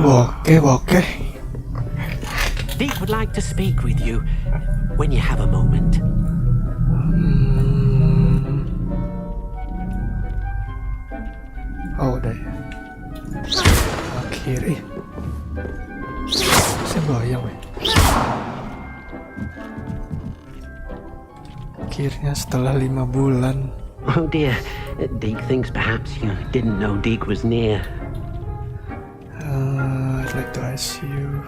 Oke. Deek would like to speak with you when you have a moment. Oh, udah ya. Akhirnya. Sembayang, weh. Akhirnya setelah 5 bulan. Oh dear, Deek thinks perhaps you didn't know Deek was near. I'd like to ask you.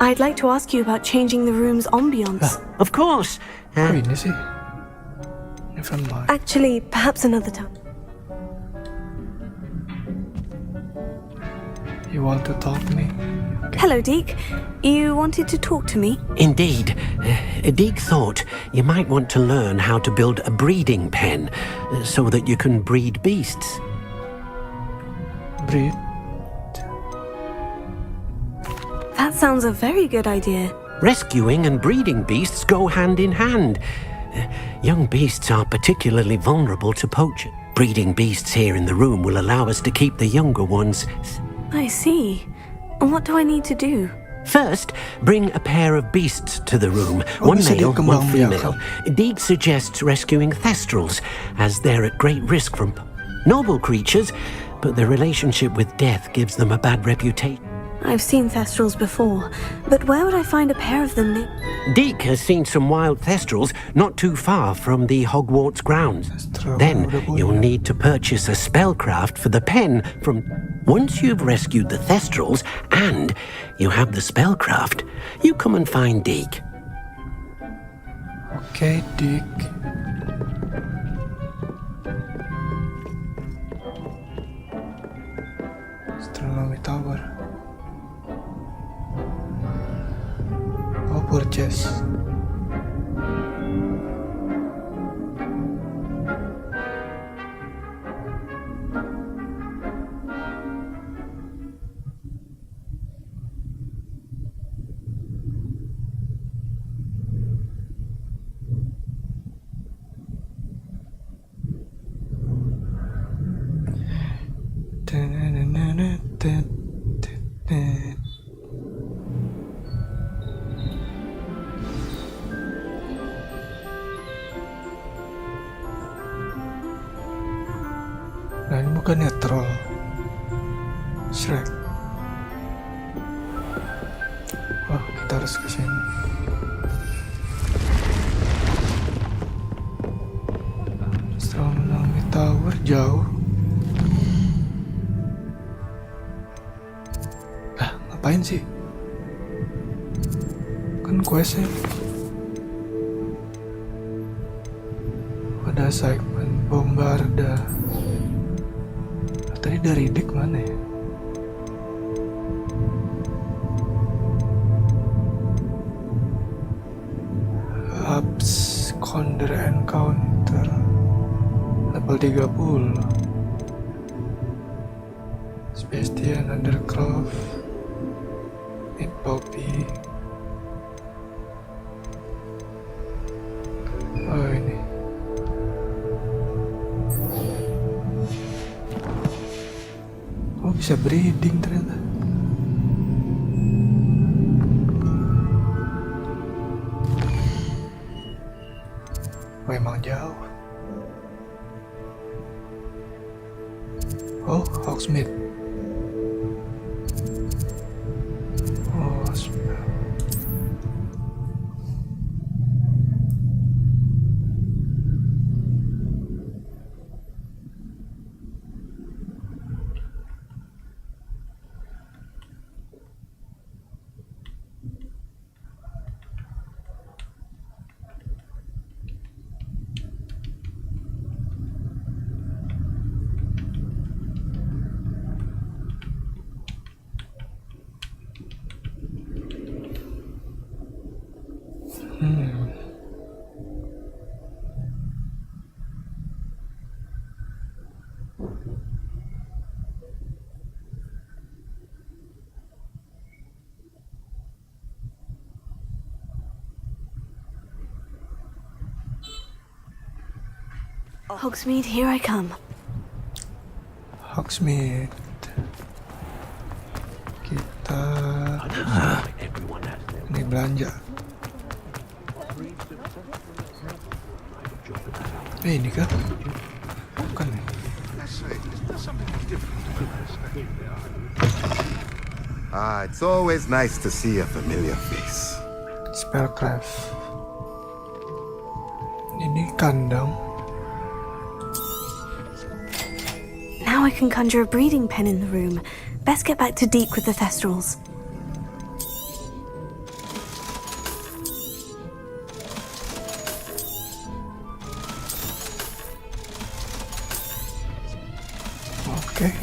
I'd like to ask you about changing the room's ambience. Of course. Kok ini sih? Never mind. Actually, perhaps another time. You want to talk to me? Okay. Hello, Deek. You wanted to talk to me? Indeed. Deek thought you might want to learn how to build a breeding pen so that you can breed beasts. Breed? That sounds a very good idea. Rescuing and breeding beasts go hand in hand. Young beasts are particularly vulnerable to poaching. Breeding beasts here in the room will allow us to keep the younger ones. I see. And what do I need to do? First, bring a pair of beasts to the room. One bisa male, one dikembangbiakan. female. Deek suggests rescuing thestrals, as they're at great risk from noble creatures, but their relationship with death gives them a bad reputation. I've seen thestrals before, but where would I find a pair of them? Deek has seen some wild thestrals not too far from the Hogwarts grounds. Then you'll need to purchase a spellcraft for the pen from... Once you've rescued the thestrals and you have the spellcraft, you come and find Deek. Okay, Deek. Astronomy Tower. Oh, purchase. Nah, ini bukannya troll. Shrek. Oh, kita harus ke sini. Astronomy Tower jauh. Ngapain sih? Kan questnya ada segmen bombarda. Tadi dari Dick mana ya? Absconder Encounter level 30. Sebastian Undercroft, Nick Poppy. Oh, ini. Oh, bisa breeding ternyata. Oh, emang jauh. Oh, Hogsmeade. Oh, Hogsmeade, here I come. Hogsmeade. Ini belanja. Ini kah? Bukan ya? It's always nice to see a familiar face. Spellcraft. Ini kandang. Now I can conjure a breeding pen in the room. Best get back to Deke with the thestrals. Okay.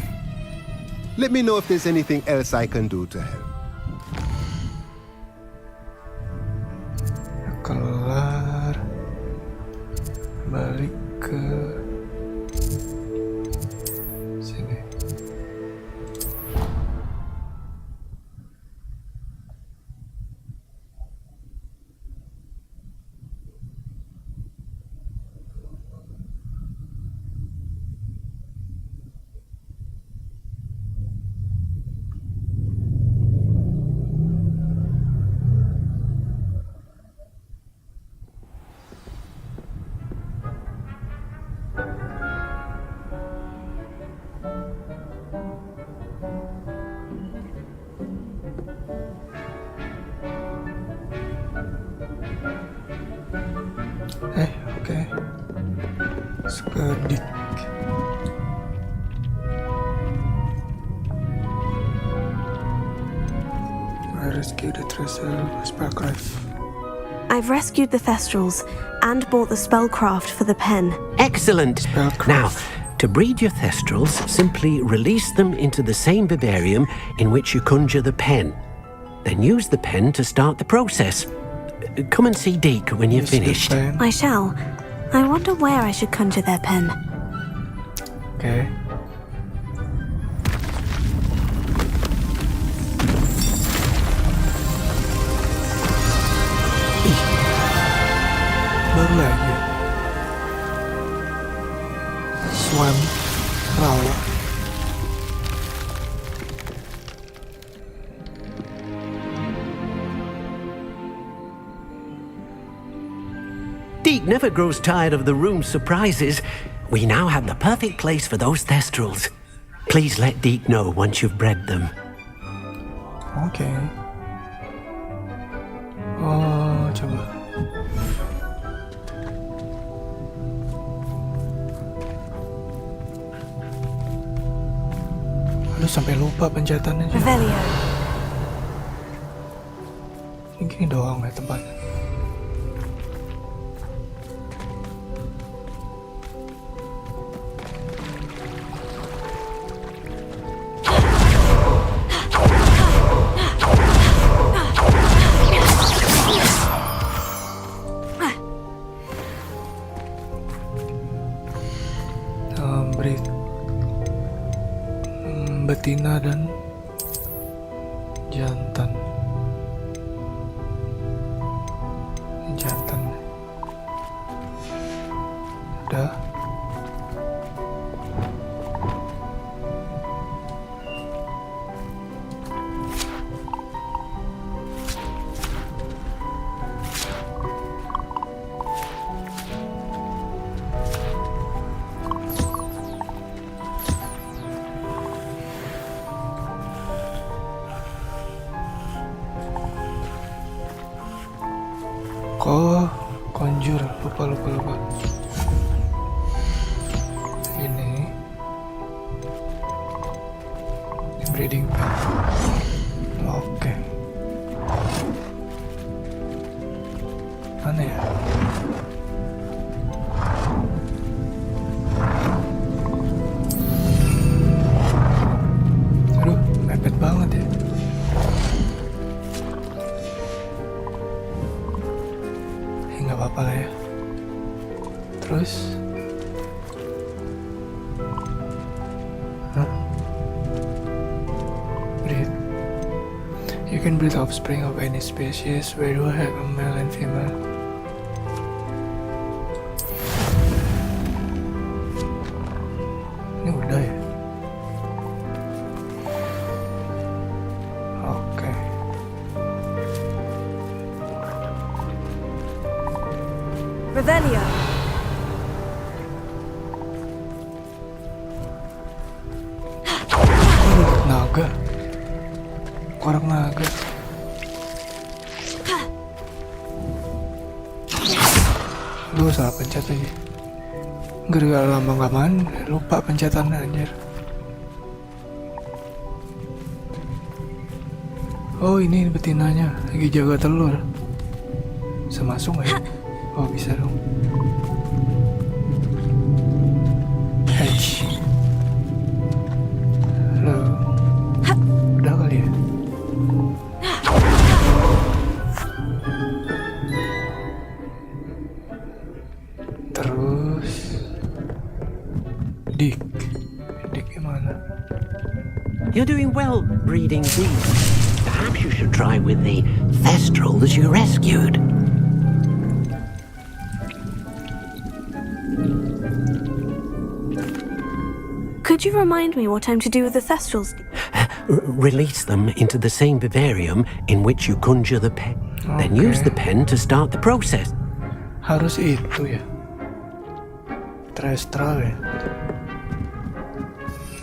Let me know if there's anything else I can do to help. Kelar. Balik ke sini. Oke. Sedikit. I rescued the treasure spellcraft. I've rescued the thestrals and bought the spellcraft for the pen. Excellent. Spellcraft. Now, to breed your thestrals, simply release them into the same vivarium in which you conjure the pen. Then use the pen to start the process. Come and see Deke when you're Use the finished. pen. I shall. I wonder where I should conjure their pen. Oke. Ih, baru lagi. Swam rawa. Deke never grows tired of the room's surprises. We now have the perfect place for those thestrals. Please let Deke know once you've bred them. Oke. Oh, coba. Aduh, sampai lupa pencetannya. Revelio. Ini doang ya tempatnya. Breed betina dan jantan. Ini jantan. Udah. Oh, conjure, lupa. Ini breeding pen. Oke. Mana ya? Aduh, mepet banget ya. Nggak apa-apa lah ya. Terus breed. You can breed offspring of any species where you have a male and female. Ini udah ya. Oke. Revelio. Naga. Korang naga. Lu salah pencet lagi. Gara-gara lama gak main, lupa pencetan anjir. Oh ini betinanya lagi jaga telur. Bisa masuk gak ya? Oh bisa dong. Heish. Halo. Udah kali ya? Terus Dik gimana? You're doing well breeding these. Perhaps you should try with the thestrals you rescued. Could you remind me what I'm to do with the thestrals? Release them into the same vivarium in which you conjure the pen. Then use the pen to start the process. Harus itu ya. Testral ya.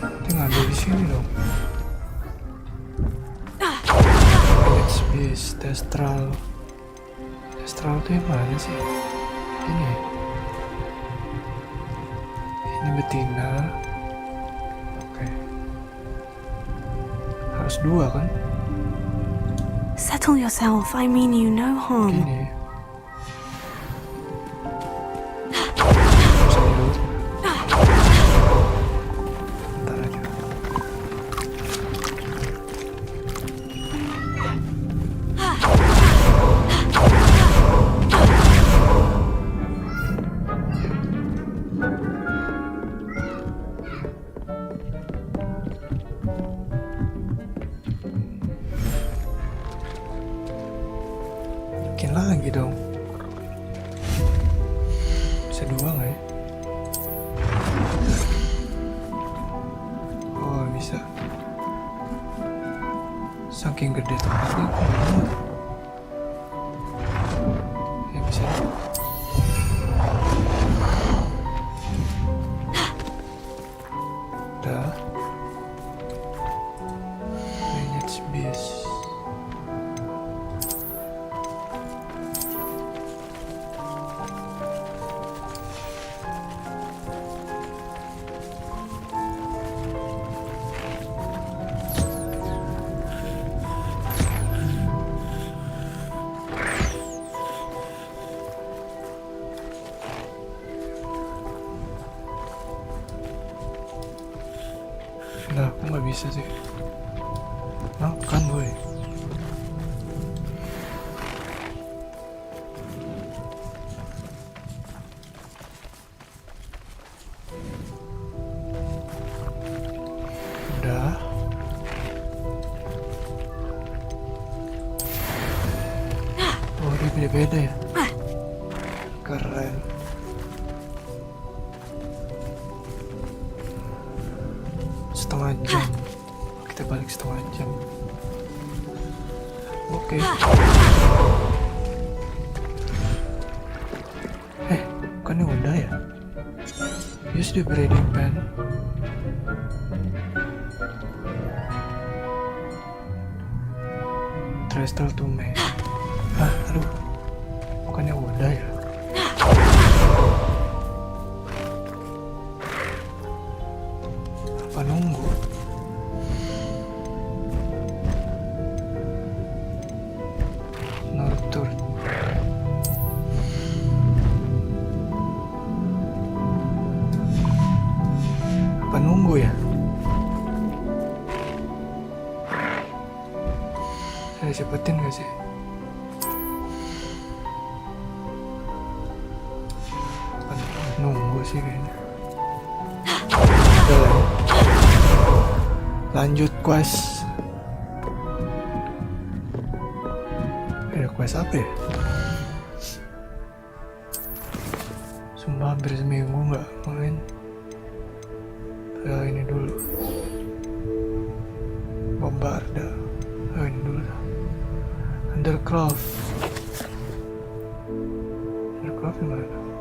Nanti ngambil di sini dong. Space, testral. Testral tuh yang mana sih? Ini. Ini betina. Oke. Harus dua kan? Settle yourself. I mean you no harm. Gini. Bisa diurut. Bentar aja. Bikin lagi dong. Bisa dua nggak ya? Oh bisa. Saking gede tempatnya kok nggak muat. Ya bisa. Udah. Manage base. Nah, aku nggak bisa sih. Makan, boy. Udah. Oh, dia beda-beda ya. Keren. Setengah jam. Kita balik setengah jam. Oke. Bukannya udah ya? Use the breeding pen. Trestle to me. Aduh. Bukannya udah ya? Apa nunggu? Nurture. Apa nunggu ya? Saya cepetin gak sih? Apa nunggu sih kayaknya. Udah lah ya. Lanjut quest. Ada quest apa ya? Sumpah hampir seminggu nggak main. Ini dulu. Bombarda. Ini dulu. Undercraft. Undercraft di mana?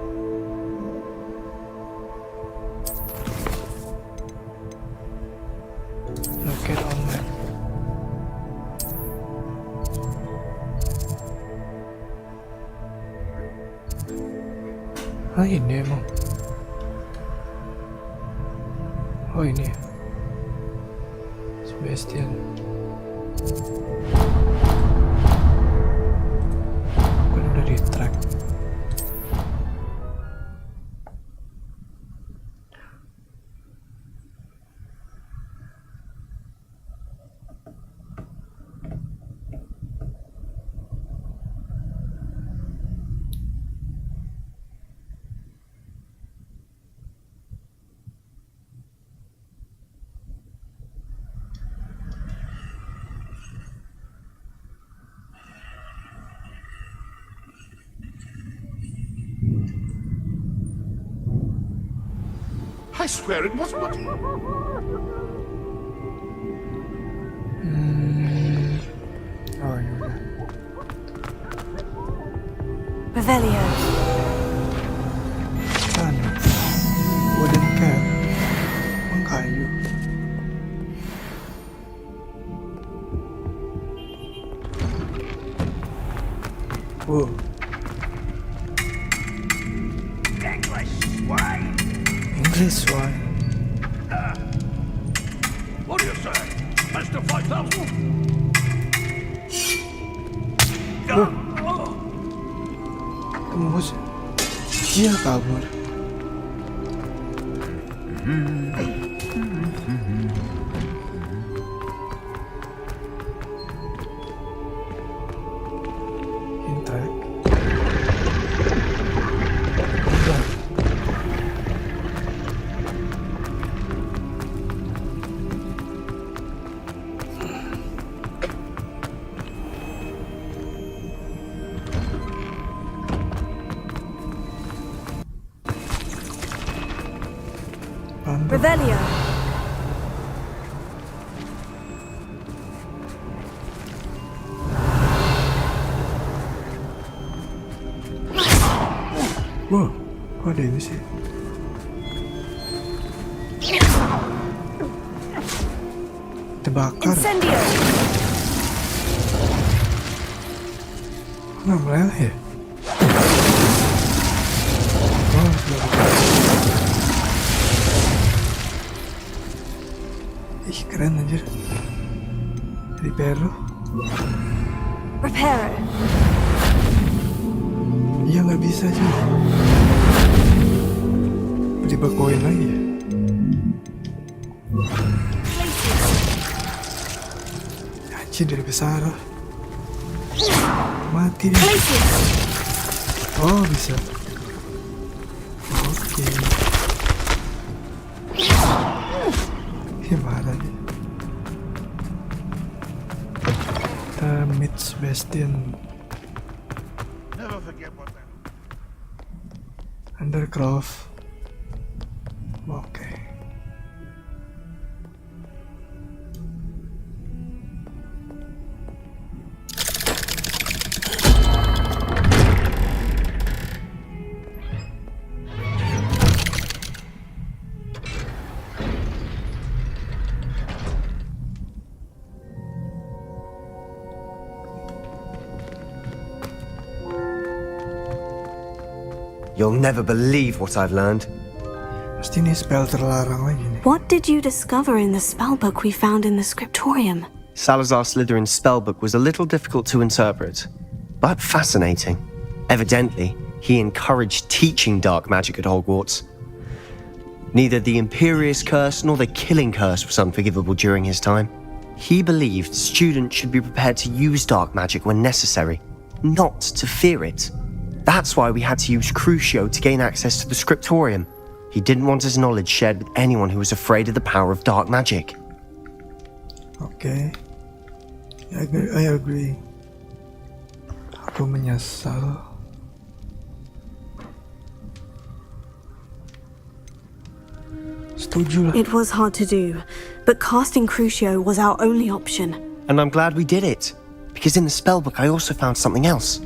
Ah, ini emang. Oh, ini ya. Sebastian. Kan udah di track. I swear it wasn't. Oh, ini udah. Revelio. Sana. Wooden cap. Emang kayu. Wow. English wine. What do you say? Mr. 5000? Tembus. Dia kabur. Intek. Udah. Pandang. Revelio. Wah, kok ada ini sih? Terbakar. Incendio. Nggak meleleh ya? Oh, sudah. Ih, keren anjir. Jadi perro. Reparo. Iya, nggak bisa aja. Dibakoin lagi ya? Anjir, dari besar. Mati dia. Places. Oh, bisa. Oke. Gimana nih? Kita meet Sebastian. Never forget what that. Undercroft. Oke. You'll never believe what I've learned. Pasti ini spell terlarang lagi nih. What did you discover in the spellbook we found in the scriptorium? Salazar Slytherin's spellbook was a little difficult to interpret, but fascinating. Evidently, he encouraged teaching dark magic at Hogwarts. Neither the Imperious Curse nor the Killing Curse was unforgivable during his time. He believed students should be prepared to use dark magic when necessary, not to fear it. That's why we had to use Crucio to gain access to the scriptorium. He didn't want his knowledge shared with anyone who was afraid of the power of dark magic. Oke. I agree. Aku menyesal. Setuju lah. It was hard to do, but casting Crucio was our only option. And I'm glad we did it, because in the spellbook I also found something else.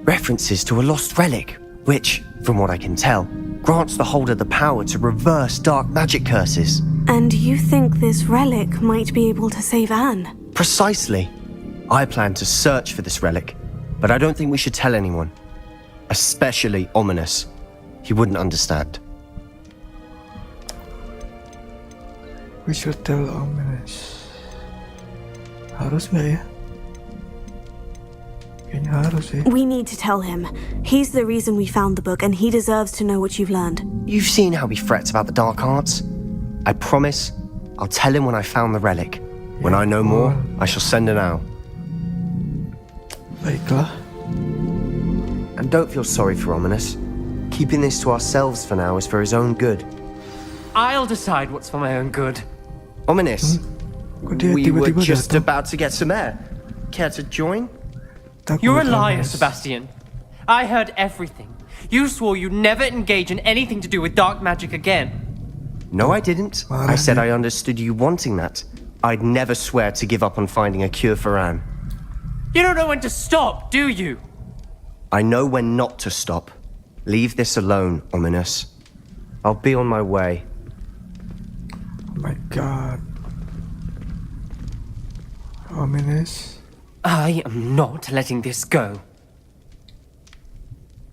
References to a lost relic, which, from what I can tell, grants the holder the power to reverse dark magic curses. And you think this relic might be able to save Anne? Precisely. I plan to search for this relic, but I don't think we should tell anyone. Especially Ominous. he wouldn't understand. We should tell Ominous. Harus nggak ya? Kayaknya harus ya. We need to tell him. He's the reason we found the book, and he deserves to know what you've learned. You've seen how he frets about the dark arts. I promise I'll tell him when I found the relic. When I know more, I shall send an Atau. Baiklah. And don't feel sorry for Ominous. Keeping this to ourselves for now is for his own good. I'll decide what's for my own good. Ominous, Kok dia we were tiba-tiba just datang? about to get some air. Care to join? Takut You're a liar, Ominous. Sebastian. I heard everything. You swore you'd never engage in anything to do with dark magic again. No, I didn't. Marah I said dia. I understood you wanting that. I'd never swear to give up on finding a cure for Anne. You don't know when to stop, do you? I know when not to stop. Leave this alone, Ominous. I'll be on my way. Oh my god. Ominous. I am not letting this go.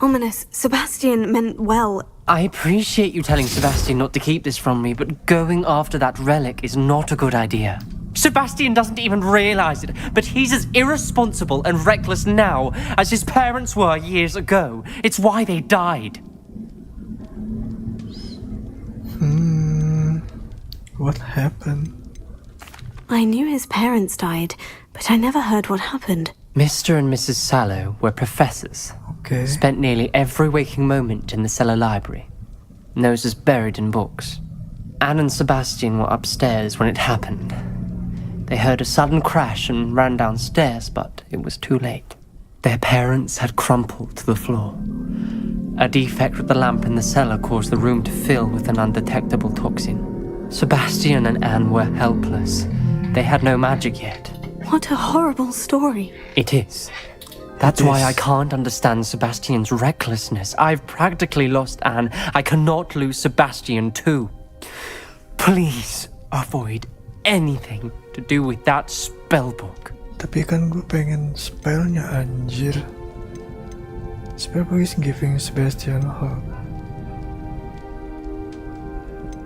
Ominous, Sebastian meant well. I appreciate you telling Sebastian not to keep this from me, but going after that relic is not a good idea. Sebastian doesn't even realize it, but he's as irresponsible and reckless now as his parents were years ago. It's why they died. What happened? I knew his parents died, but I never heard what happened. Mr. and Mrs. Sallow were professors. Okay. Spent nearly every waking moment in the cellar library. Noses buried in books. Anne and Sebastian were upstairs when it happened. They heard a sudden crash and ran downstairs, but it was too late. Their parents had crumpled to the floor. A defect with the lamp in the cellar caused the room to fill with an undetectable toxin. Sebastian and Anne were helpless. They had no magic yet. What a horrible story. It is. That's why I can't understand Sebastian's recklessness. I've practically lost Anne. I cannot lose Sebastian too. Please avoid anything to do with that spellbook. Tapi kan gue pengen spellnya anjir. Spellbook is giving Sebastian hope.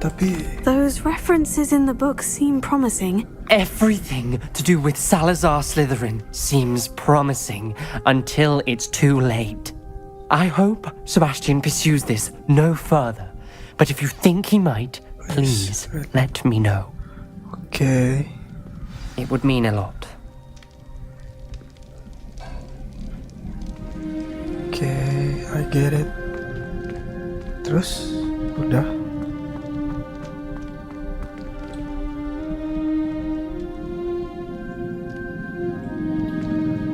Tapi Those references in the book seem promising. Everything to do with Salazar Slytherin seems promising until it's too late. I hope Sebastian pursues this no further. But if you think he might, please let me know. okay. It would mean a lot. Okay, I get it. Terus udah.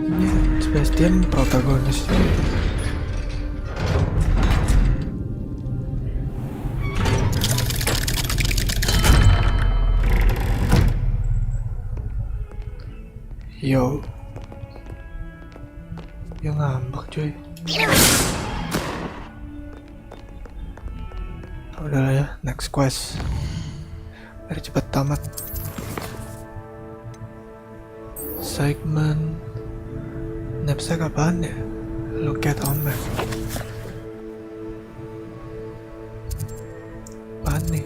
Ini Sebastian protagonis. Yo. Yang ngambek cuy. Udahlah ya, next quest. Biar cepet tamat. Segmen knapsack apaan ya? Look at on map. Apaan nih?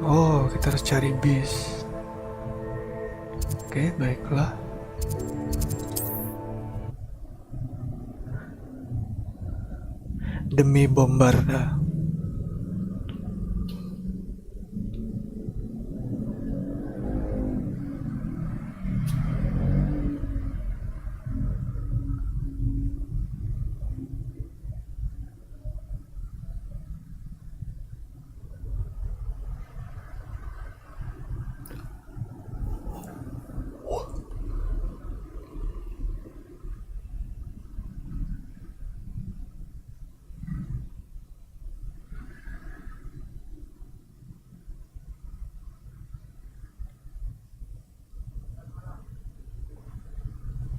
Oh, kita harus cari bis. Oke, baiklah. Demi Bombarda.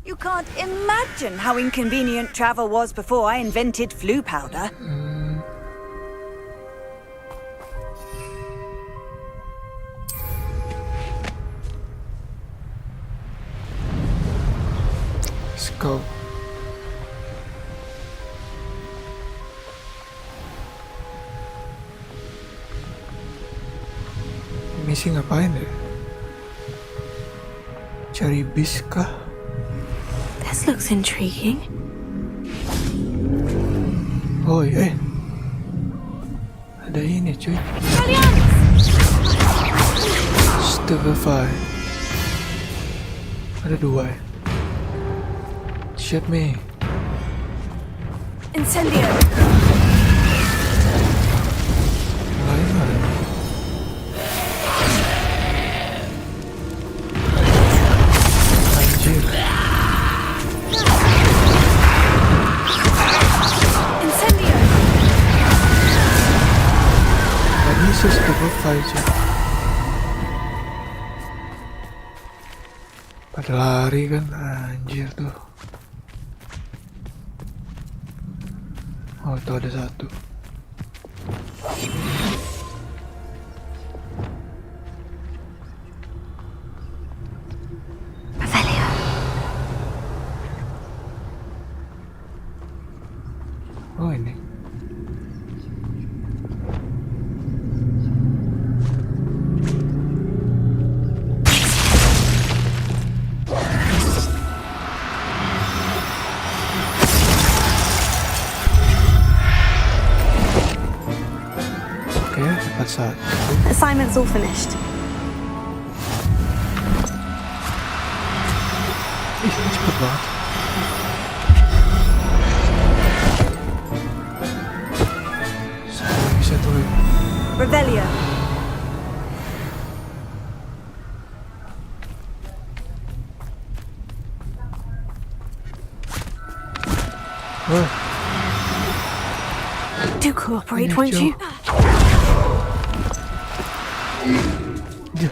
You can't imagine how inconvenient travel was before I invented flu powder. Let's go. sih ngapain ya? Cari bis kah? This looks intriguing. Oh ada ini cuy. Stupefy. Ada 2 ya. Shoot me. Incendio. Lain mana? Anjir. Incendio. Gak bisa Stupefy cuy. Pada lari kan, anjir tuh. Oh, tuh ada 1. Revelio. Oh, ini. Oke, dapat 1. Assignment's all finished. Ih, cepet banget. Satu lagi. Revelio. Wah, Do cooperate, Ini won't you? dia.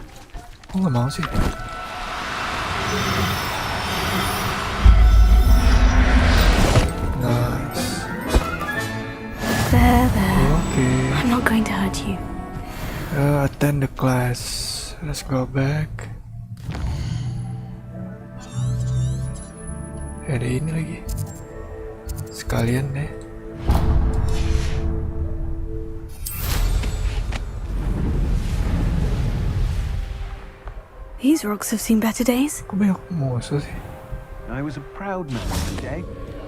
Kok nggak mau sih? Nice. There. Oke. I'm not going to hurt you. Attend the class. Let's go back. Ada ini lagi. Sekalian deh. These rocks have seen better days. Kok banyak musuh sih? I was a proud man one day,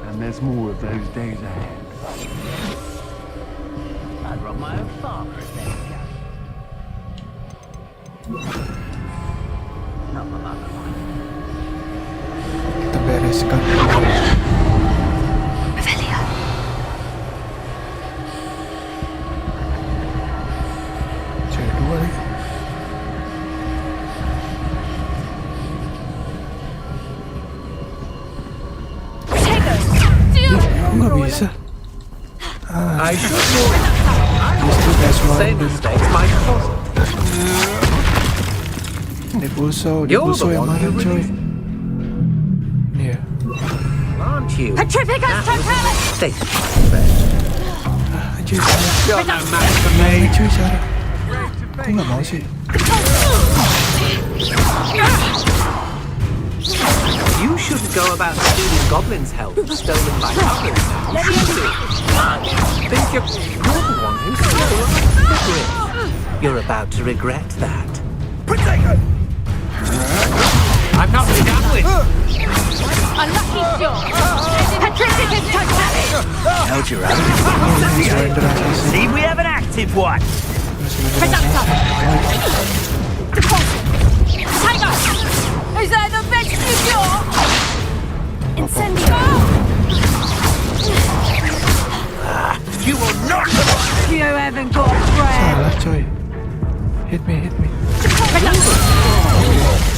and there's more of those days ahead. I'd run my own farm for a day. Not my mother. Kita bereskan. Revelio. Cewek 2 lagi. Nggak bisa. I should warn Justru that's you, same one. mistakes might cause. Dibuso You're the yang one mana who coy? Iya. Aren't you? Petrificus totalis! Stay. Anjir, You're no match for me. cuy cara. Kok nggak mau sih? You shouldn't go about stealing goblins' help stolen by others. Think you're the one who stole the grip. You're about to regret that. I'm not done with. A lucky shot! Petrificus totalis! Held your own. See, we have an active one. Productor! Deposit! Tiger! Is that the best you got? Incendio. You will not survive. You haven't got a prayer! Salah coy. Hit me.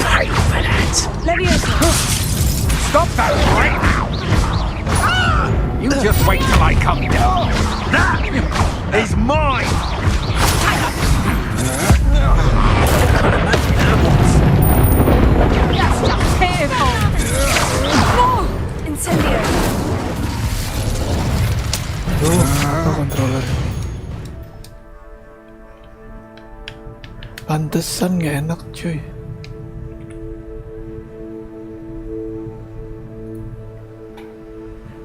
Pay for that. Leviosa! Stop that right now. You just wait till I come down. That is mine. That's just pitiful! No! Incendio. Aduh, apa controller ini? Pantesan gak enak cuy.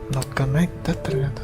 Not connected ternyata.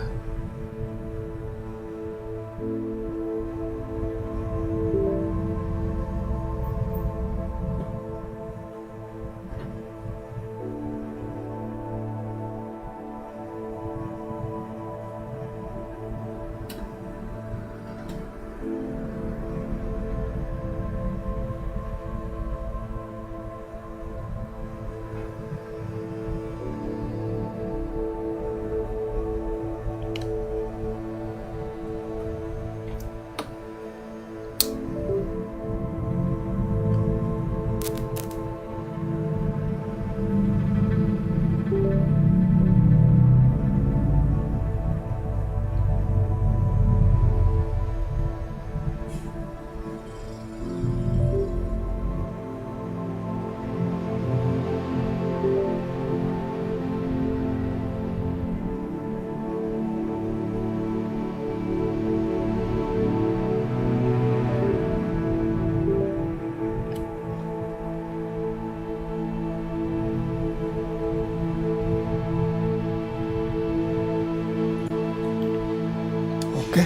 Oke.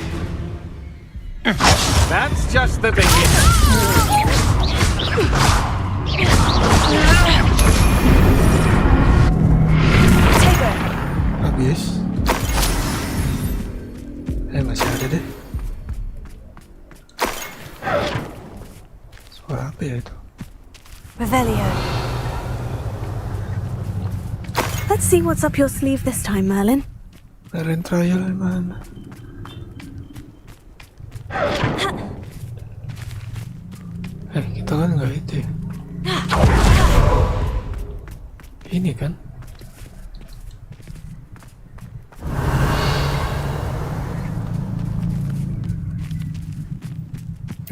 That's just the beginning. Habis. Masih ada deh. Suara apa ya itu? Revelio. Let's see what's up your sleeve this time, Merlin. Merlin trial mana? Kita kan nggak itu ya. Ini kan?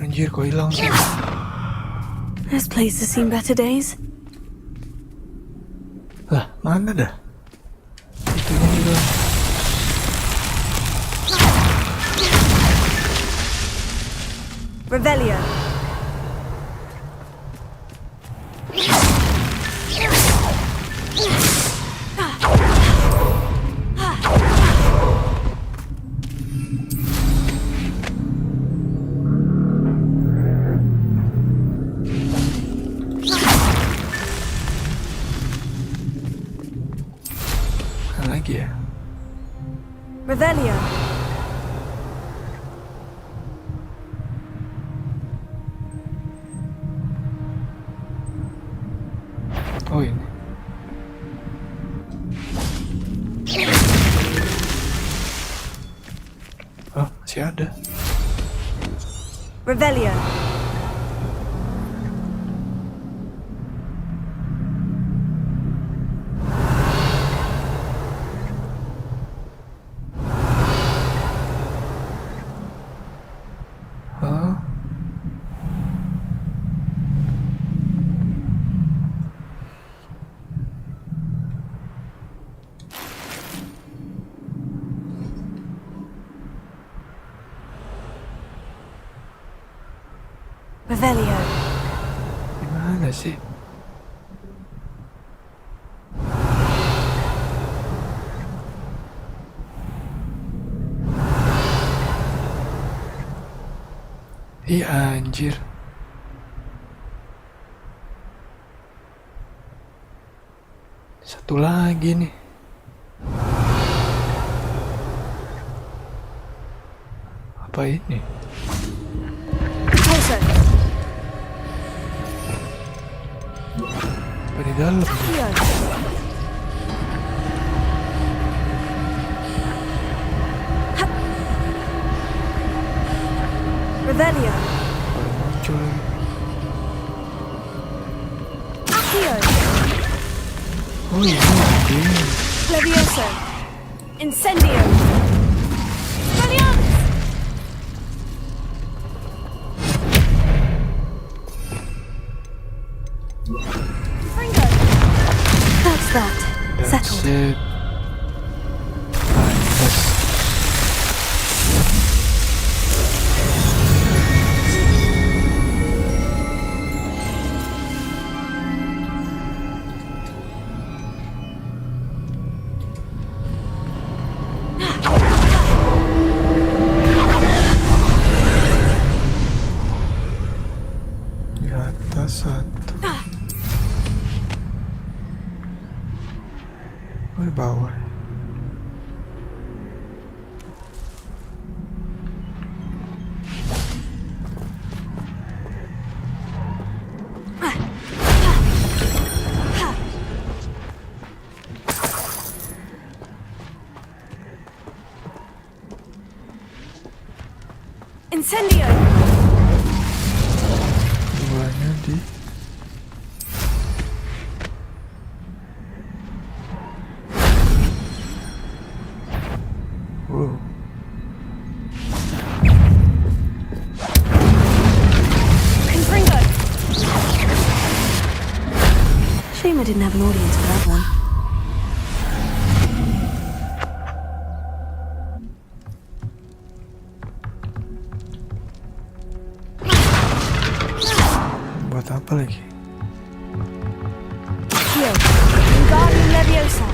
Anjir, kok hilang sih? This place has seen better days. Lah, mana dah? Itunya hilang. Revelio. Lagi ya? Revelio. Oh ini. Oh, masih ada. Revelio. Hah? Revelio. Gimana sih? Ih anjir. Satu lagi nih. Apa ini? Closer. Apa di dalam? Here. Revelio. Baru muncul lagi. Accio. Oh ini lagi. Levioso. Incendio. Brilliant. Fringo. That's that. That's Settled. it. Pantas. Di atas satu. Oh, di bawah. Incendio. Duanya di wow. Confringo. Shame I didn't have an audience for that one. Buat apa lagi? Accio. Wingardium Leviosa.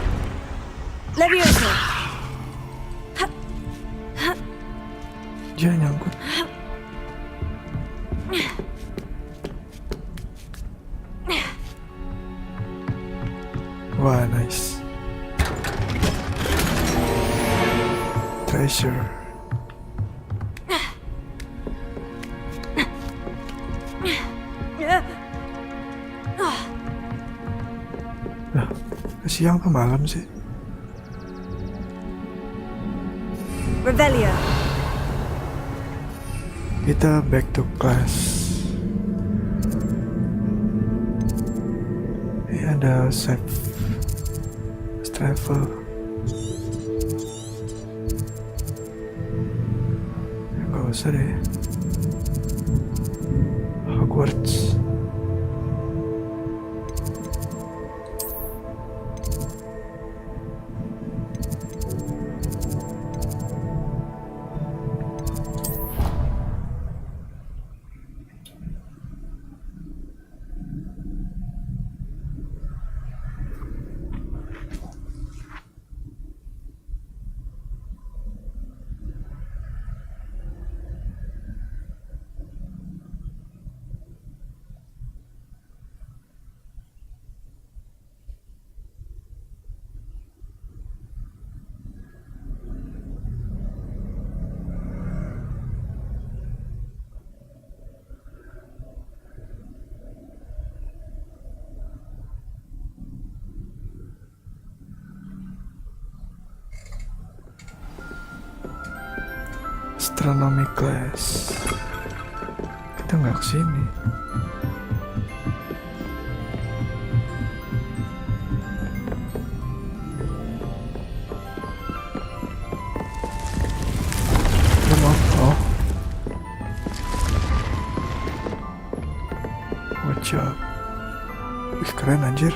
Levioso. Dia nyangkut. Wah, nice. Treasure. Lah, siang apa malam sih? Revelio. Kita back to class. Ini ada save. Let's travel. Gak usah deh. Hogwarts. Astronomy class. Kita nggak kesini. Oh. Watch out. Wih, keren anjir.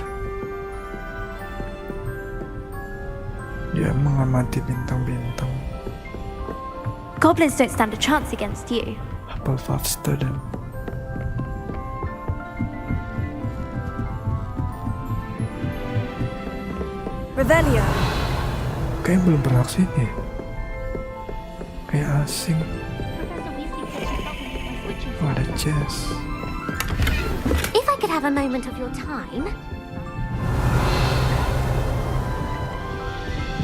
Dia mengamati bintang-bintang. Goblins don't stand a chance against you. Hufflepuff student. Revelio. Kayaknya belum pernah kesini. Kayak asing. Oh, ada chess. If I could have a moment of your time.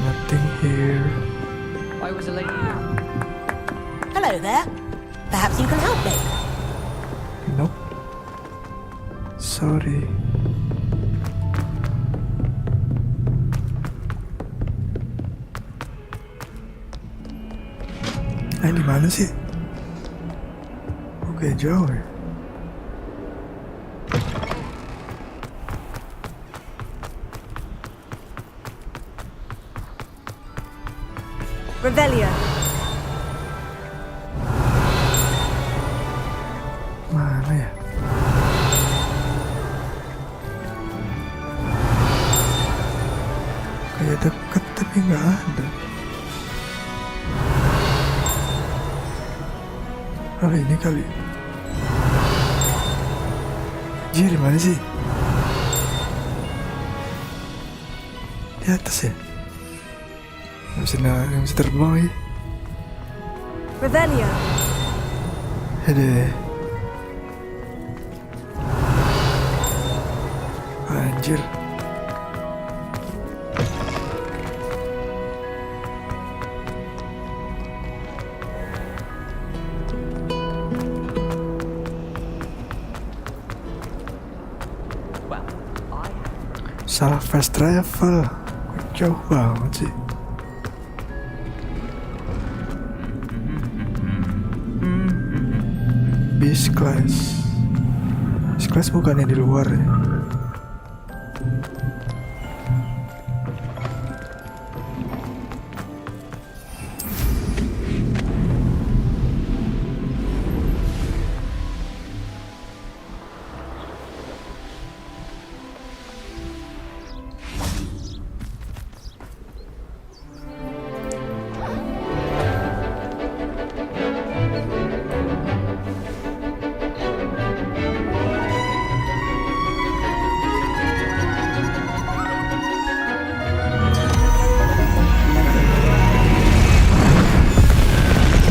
Nothing here. I was a lady. Hello there. Perhaps you can help me. Nope. Sorry. Di mana sih? Oke, jauh ya. Revelio. Mana ya? Kayak deket tapi nggak ada. Oh, ini kali. Di mana sih? Di atas ya? Nggak bisa terbang lagi. Revelio. Ada. Anjir. Salah fast travel. Jauh banget sih. Bis class. Bis class bukannya di luar ya?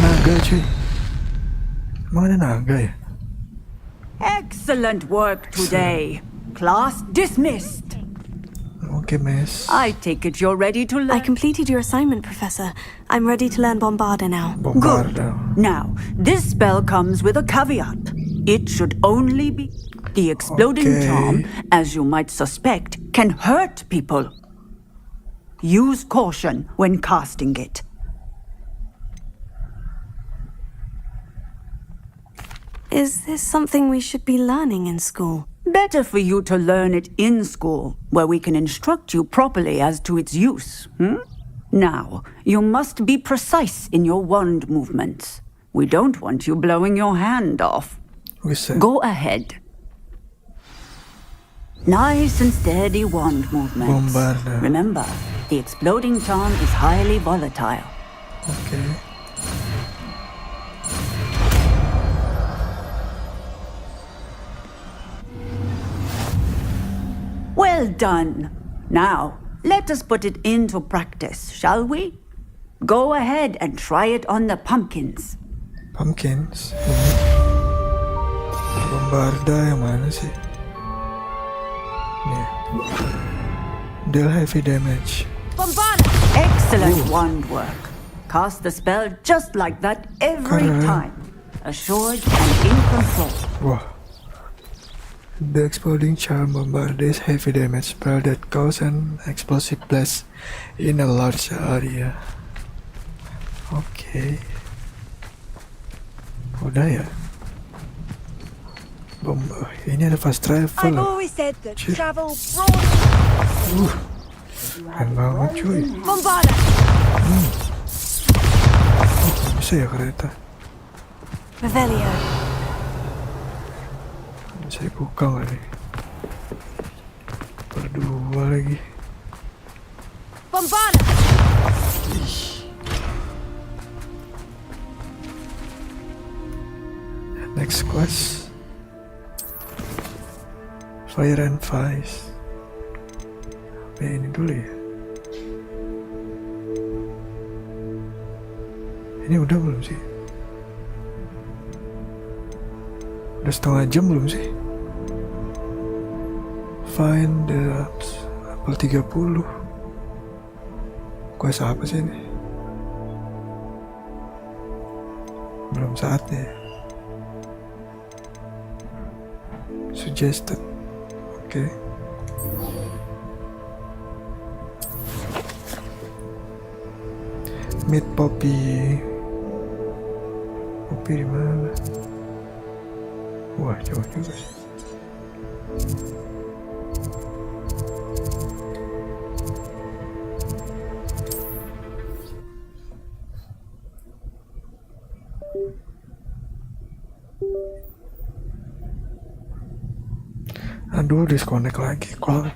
Naga cuy. ada naga ya? Excellent work today. Class dismissed. Oke, Miss. I take it you're ready to I learn. completed your assignment, Professor. I'm ready to learn Bombarda now. Bombarda. Now, this spell comes with a caveat. It should only be the exploding Okay. charm, as you might suspect, can hurt people. Use caution when casting it. Is this something we should be learning in school? Better for you to learn it in school, where we can instruct you properly as to its use. Now, you must be precise in your wand movements. We don't want you blowing your hand off. Go ahead. Nice and steady wand movements. Bombarda. Remember, the exploding charm is highly volatile. Oke. Well done. Now, let us put it into practice, shall we? Go ahead and try it on the pumpkins. Pumpkins. Ini. Bombarda yang mana sih? Nih. Deal heavy damage. Bombarda! Excellent wand work. Cast the spell just like that every Keren. time. Assured and in control. Wah. The exploding charm Bombarda is heavy damage spell that causes an explosive blast in a large area. Oke. Udah ya. Ini ada fast travel. always said that Shit. travel brought... Keren banget cuy. Bombarda! Bisa ya kereta? Revelio. Bisa dibuka nggak nih? Berdua lagi. Bombarda! Next quest. Fire and Vice. Ini dulu ya. Ini udah belum sih? Udah setengah jam belum sih? Find the apple 30. Quest apa sih ini? Belum saatnya. Suggested. Oke. Meet Poppy. Poppy di mana? Wah, jauh juga sih. Aduh, disconnect lagi. Kok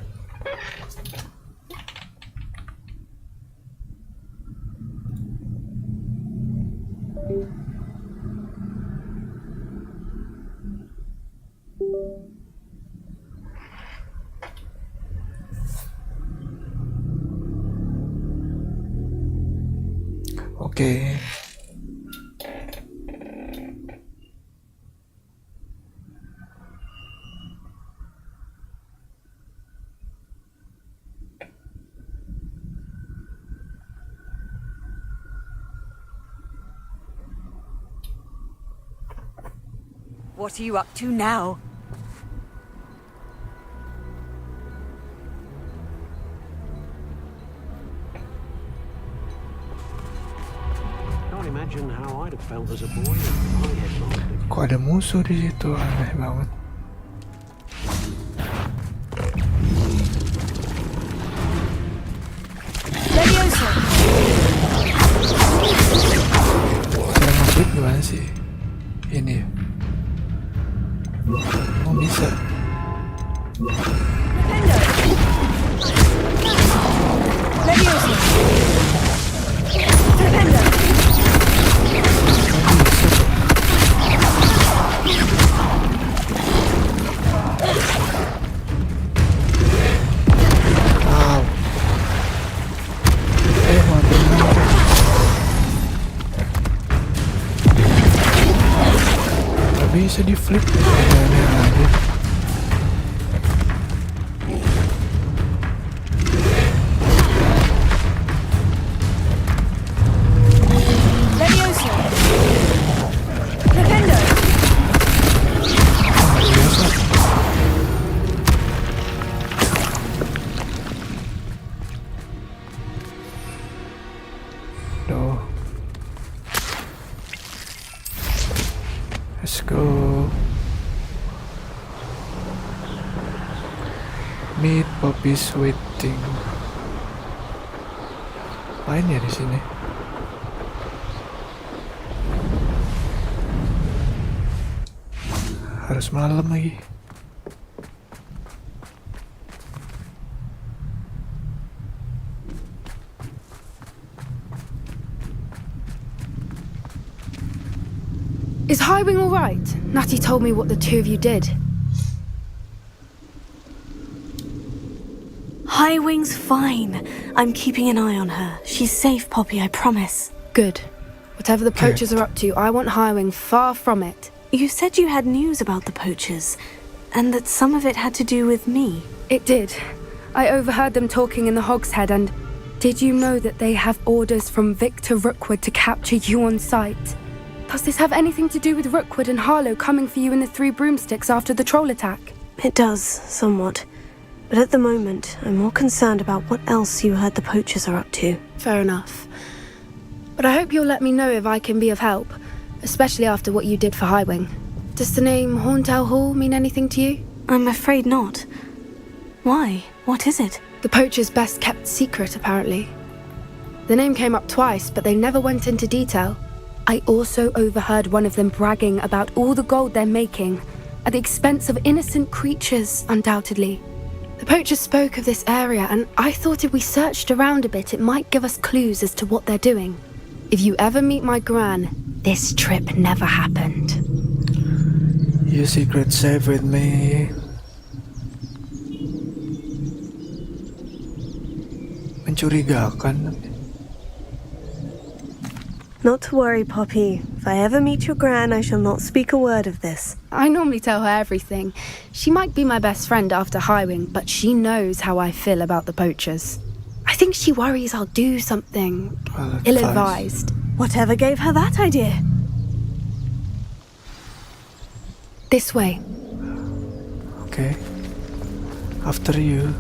Oke. What are you up to now? Can't imagine how I'd have felt as a boy if I had not. Kok ada musuh di situ? Aneh banget. Leviosa! Cara masuk gimana sih? Ini ya. Oh, bisa. Leviosa! Tremendo! Wow. Mantap. bisa di flip aneh aja. Levioso. Defendo. Biasa. Duh. Let's go. Meet puppies waiting. Apain ya di sini? Harus malam lagi. Is Highwing all right? Natty told me what the two of you did. Highwing's fine. I'm keeping an eye on her. She's safe, Poppy, I promise. Good. Whatever the poachers are up to, I want Highwing far from it. You said you had news about the poachers, and that some of it had to do with me. It did. I overheard them talking in the Hogshead, and did you know that they have orders from Victor Rookwood to capture you on sight? Does this have anything to do with Rookwood and Harlow coming for you in the Three Broomsticks after the troll attack? It does, somewhat. But at the moment, I'm more concerned about what else you heard the poachers are up to. Fair enough. But I hope you'll let me know if I can be of help, especially after what you did for Highwing. Does the name Horntail Hall mean anything to you? I'm afraid not. Why? What is it? The poachers' best kept secret, apparently. The name came up twice, but they never went into detail. I also overheard one of them bragging about all the gold they're making, at the expense of innocent creatures, undoubtedly. The poachers spoke of this area, and I thought if we searched around a bit, it might give us clues as to what they're doing. If you ever meet my gran, this trip never happened. Your secret safe with me. Mencurigakan. Not to worry, Poppy. If I ever meet your gran, I shall not speak a word of this. I normally tell her everything. She might be my best friend after Highwing, but she knows how I feel about the poachers. I think she worries I'll do something ill-advised. Whatever gave her that idea? This way. Okay. After you.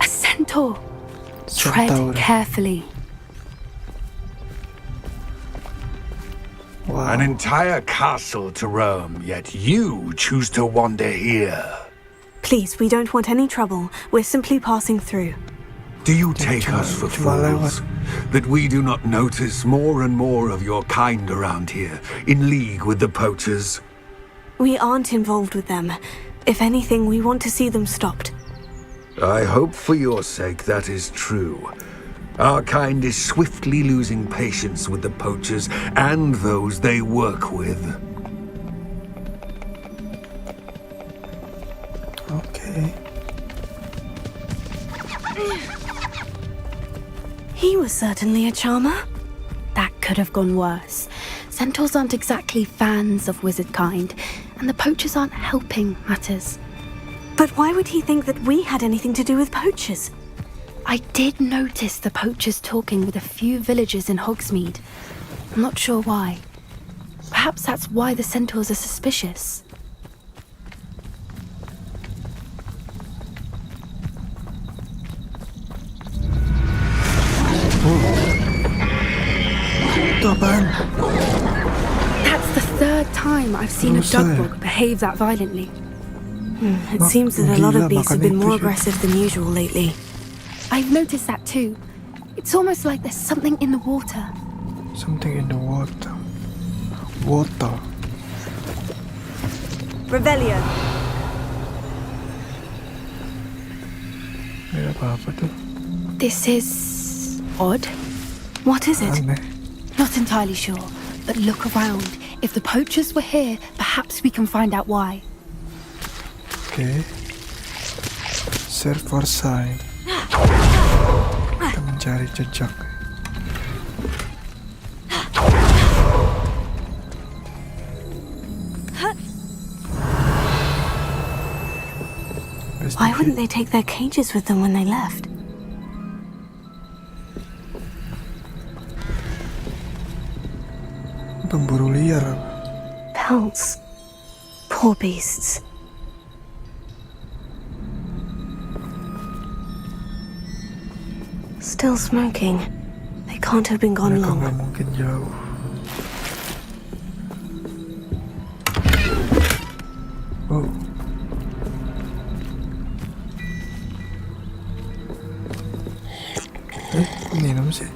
A centaur. Tread Centaur. carefully. Wow. An entire castle to roam, yet you choose to wander here. Please, we don't want any trouble. We're simply passing through. Do you take us for fools? That we do not notice more and more of your kind around here, in league with the poachers? We aren't involved with them. If anything, we want to see them stopped. I hope for your sake that is true. Our kind is swiftly losing patience with the poachers and those they work with. Okay. He was certainly a charmer. That could have gone worse. Centaurs aren't exactly fans of wizard kind, and the poachers aren't helping matters. But why would he think that we had anything to do with poachers? I did notice the poachers talking with a few villagers in Hogsmeade. I'm not sure why. Perhaps that's why the centaurs are suspicious. Itu apaan? That's the third time I've seen a dugbog behave that violently. It seems that a lot of beasts have been more aggressive than usual lately. I've noticed that too. It's almost like there's something in the water. Something in the water. Water. Revelio. Ada apa-apa tuh? This is odd. What is it? Aneh. Not entirely sure, but look around. If the poachers were here, perhaps Perhaps we can find out why. Oke. Search for sign. Kita mencari jejak. Why wouldn't they take their cages with them when they left? Pemburu liar. Pelts. Poor beasts. Still smoking. They can't have been gone Mereka long. nggak mungkin jauh. Oh. Minum sih.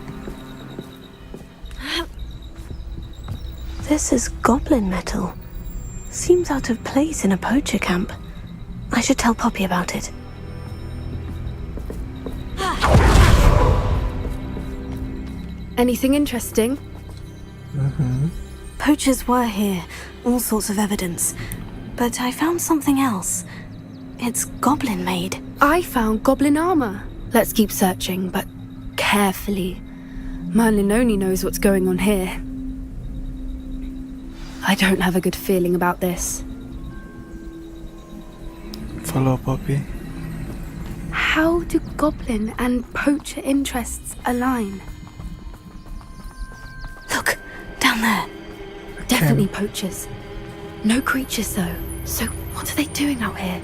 This is goblin metal. Seems out of place in a poacher camp. I should tell Poppy about it. Anything interesting? Poachers were here, all sorts of evidence. But I found something else. It's goblin made. I found goblin armor. Let's keep searching, but carefully. Merlin only knows what's going on here. I don't have a good feeling about this. Follow Poppy. How do goblin and poacher interests align? Look, down there. Definitely poachers. No creatures though. So what are they doing out here?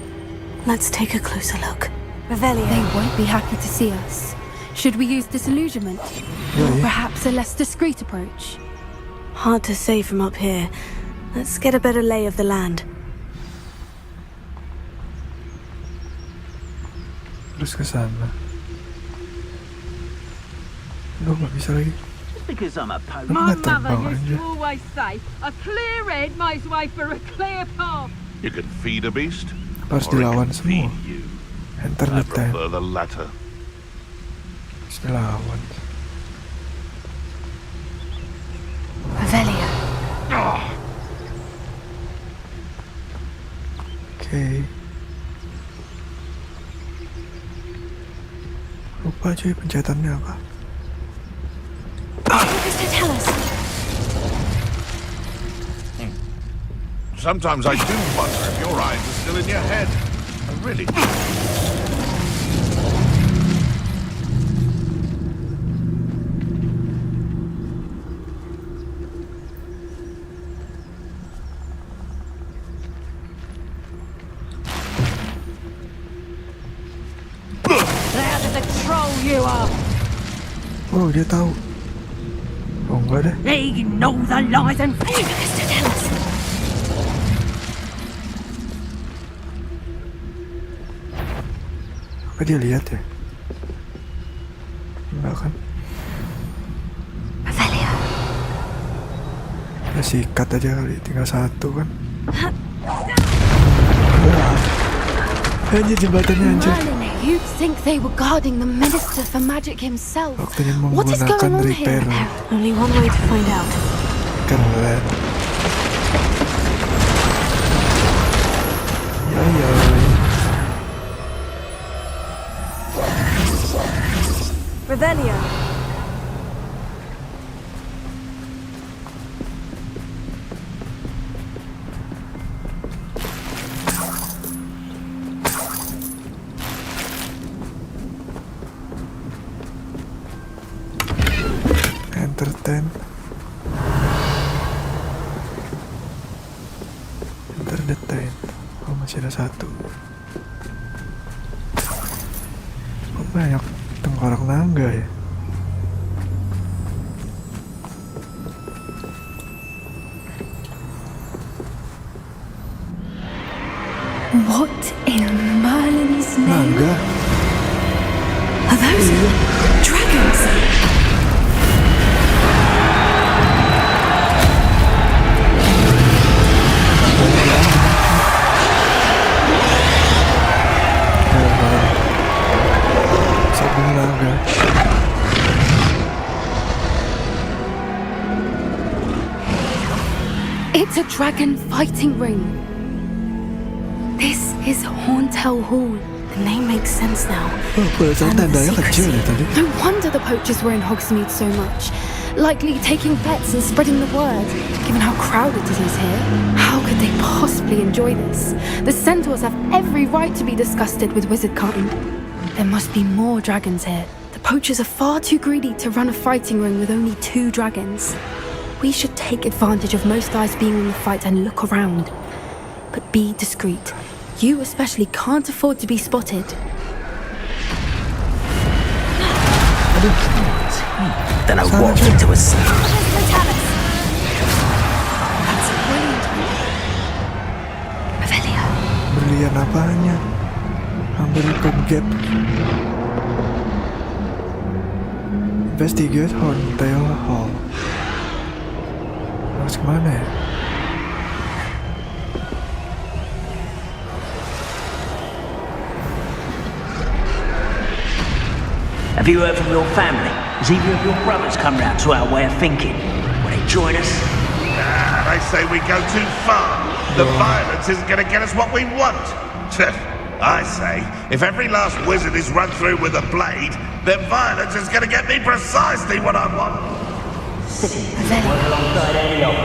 Let's take a closer look. They Revelia. won't be happy to see us. Should we use disillusionment? Or perhaps a less discreet approach? Hard to say from up here. Let's get a better lay of the land. Terus ke sana. Loh, nggak bisa lagi. Because I'm a poacher. My mother used to always say, a clear head makes way for a clear path. You can feed a beast, Harus or it dilawan can semua. feed you. Enter I the tent. prefer the latter. Harus dilawan. Revelia. Oke. Lupa cuy pencetannya apa. What does it tell us? Sometimes I do wonder if your eyes are still in your head. I really do. Out of the troll you are. Oh, dia tahu. Oh, enggak deh. They know the lies and What does it tell us? Apa dia lihat ya? Enggak kan? Revelia. Ya sikat aja kali, tinggal satu kan. Hanya jembatannya hancur. Merlin, you'd think they were guarding the Minister for Magic himself. Waktunya What is menggunakan going on repair. here? Only one way to find out. Keren. Ya. Revelia. Enter tent. Enter the tent. Oh, masih ada satu. Kok banyak tengkorak naga ya? What in Merlin's name? Naga? Are those dragons? Sabung naga. It's a dragon fighting ring. This is Horntail Hall. The name makes sense now. Perasaan tandanya kecil deh tadi. No wonder the poachers were in Hogsmeade so much. Likely taking bets and spreading the word, given how crowded it is here. How could they possibly enjoy this? The centaurs have every right to be disgusted with wizard kind. There must be more dragons here. The poachers are far too greedy to run a fighting ring with only 2 dragons. We should take advantage of most eyes being on the fight and look around. But be discreet. You especially can't afford to be spotted. Then I walked into a cell. That's brilliant. Revelio. Berlian apanya? Hampir ke gap. Investigate Horntail Hall. Harus kemana ya? Have you heard from your family? Has either of your brothers come round to our way of thinking? Will they join us? Nah, they say we go too far. The violence isn't going to get us what we want. I say, if every last wizard is run through with a blade, then violence is going to get me precisely what I want. Work alongside any of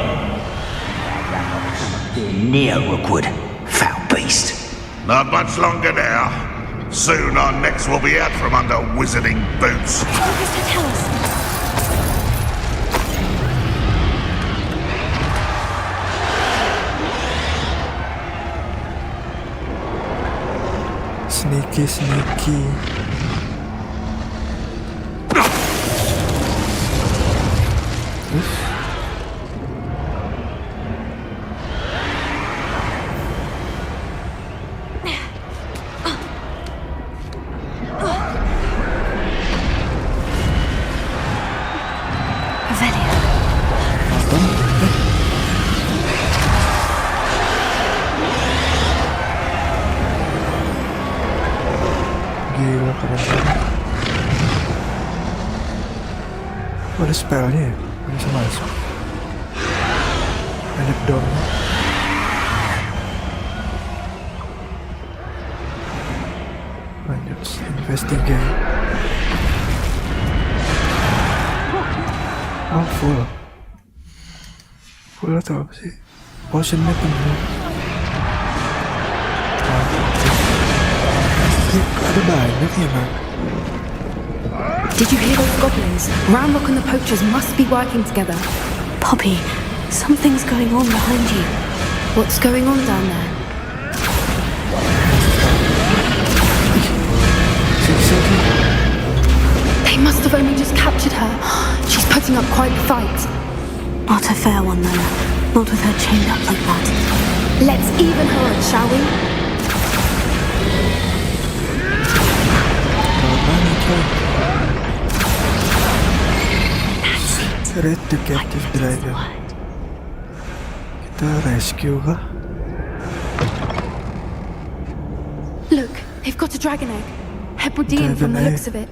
them. Near Rookwood, foul beast. Not much longer now. Soon our necks will be out from under wizarding boots. Sneaky. Gila keren banget. Ada spellnya ya? Bisa masuk. Banyak dornya. Lanjut investigate. Oh full atau apa sih? Potionnya penuh. Ada banyak ya, Mak. Did you hear those goblins? Ramrock and the poachers must be working together. Poppy, something's going on behind you. What's going on down there? They must have only just captured her. She's putting up quite the fight. Not a fair one, though. Not with her chained up like that. Let's even her up, shall we? Red the captive dragon. Kita rescue kah? Look, they've got a dragon egg. Hebridean from the looks of it.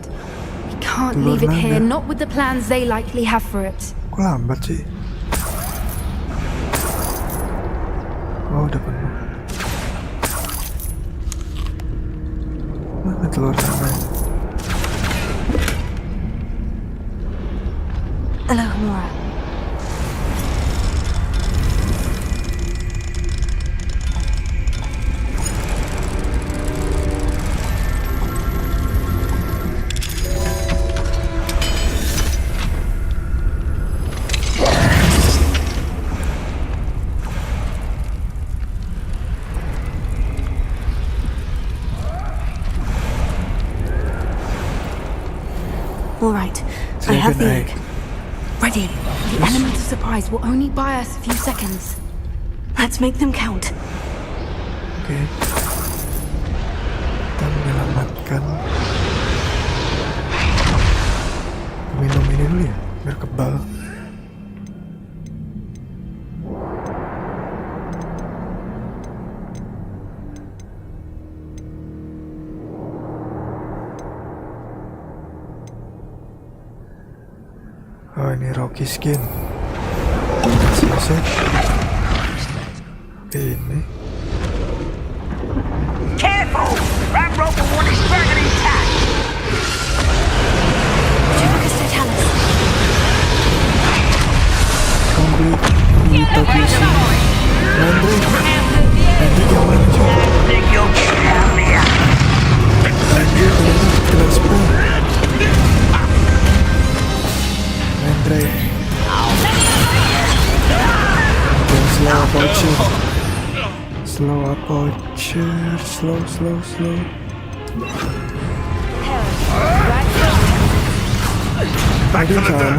We can't leave it here, not with the plans they likely have for it. Kok lambat sih? Oh, udah penuh. Mana telur namanya? Hello, Nora. All right, I have the egg. Ready. The element of surprise will only buy us a few seconds. Let's make them count. Oke. Kita menyelamatkan. Minum ini dulu ya, biar kebal. Oh, ini Rocky skin. Selesai. Ini. Careful! That rope will want its dragon intact! Complete WC. Landry jangan coba. Landry dengan sepuluh. Landry. Slow approacher. Slow approacher. Slow. Back to the dirt.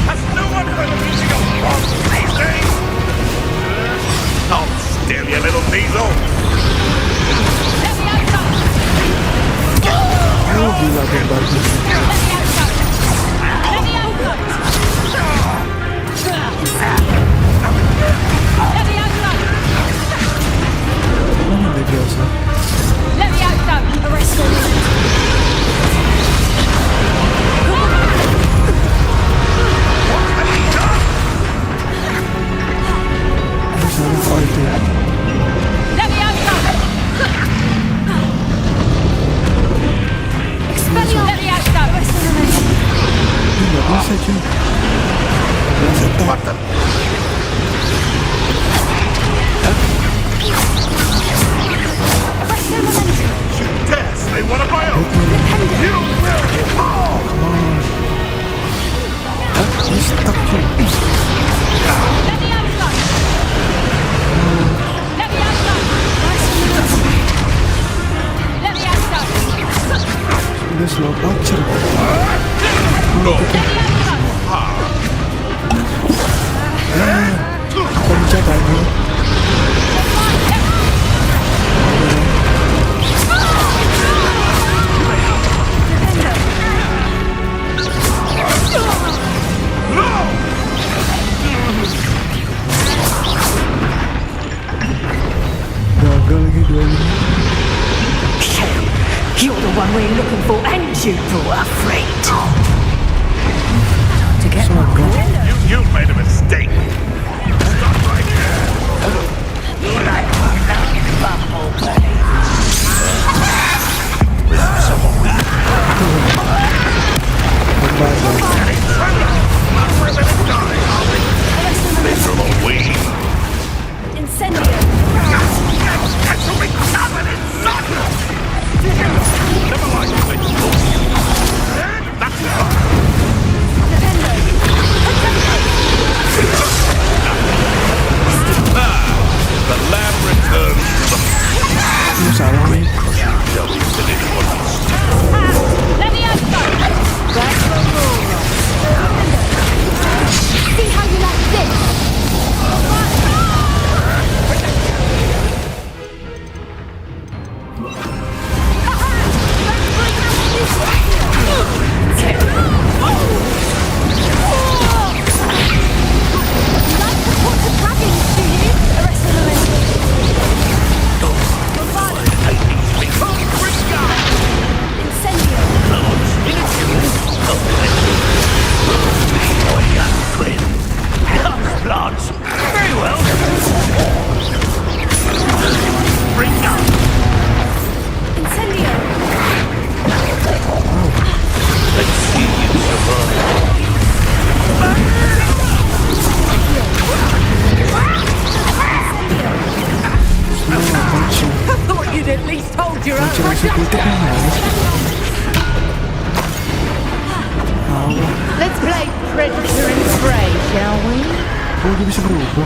Has no one heard the music of frogs these days? Oh, still, you little diesel. Oh, gila bagus. Mana dia biasa? Let me out, though. Arrest him. Salah fighting. Let me out, though. Expelliarmus. Let me out, though. Ini nggak bisa cuy. Bisa tak. Yes, they want to buy out. You will fall. Come on. He's stuck cuy. Let me out, though. Let me out, though. Let me out, though. Udah slow approacher. Pencet aja. Gagal lagi 2 ini. You're the one we're looking for, and you brought a freight. To get You made a mistake. Stop right there. You're like a bumblebee. Miserable weed. Incendio. This will be covered in sun. Never mind, that's fine. The lamb returns to the Salah nih. Let me out, though. That's the rule. See how you like this. Plants. Very well. Bring up. Incendio. Let's see you survive. I thought you'd at least hold your own. Let's play Predator and Prey, shall we? Oh, dia bisa berubah.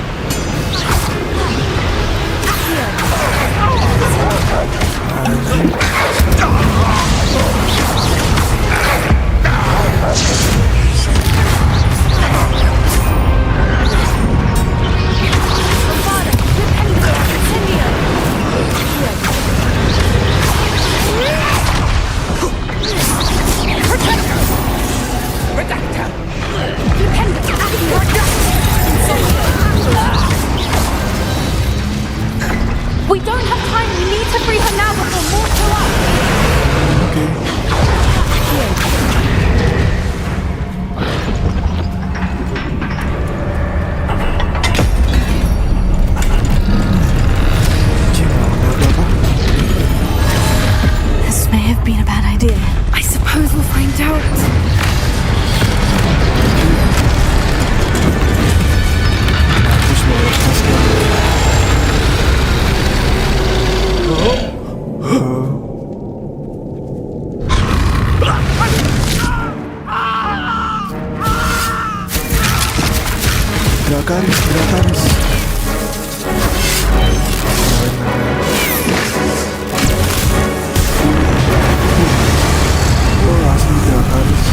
We don't have time. We need to free her now before more show up. Okay. Dracarys, Dracarys. Oh, asli Dracarys.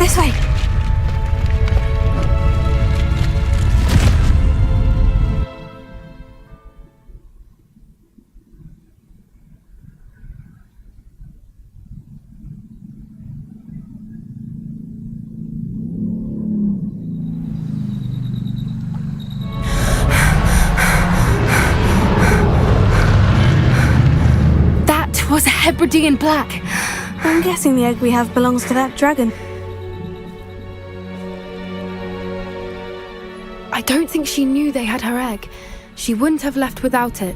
This way. That was a Hebridean black. I'm guessing the egg we have belongs to that dragon. I don't think she knew they had her egg. She wouldn't have left without it.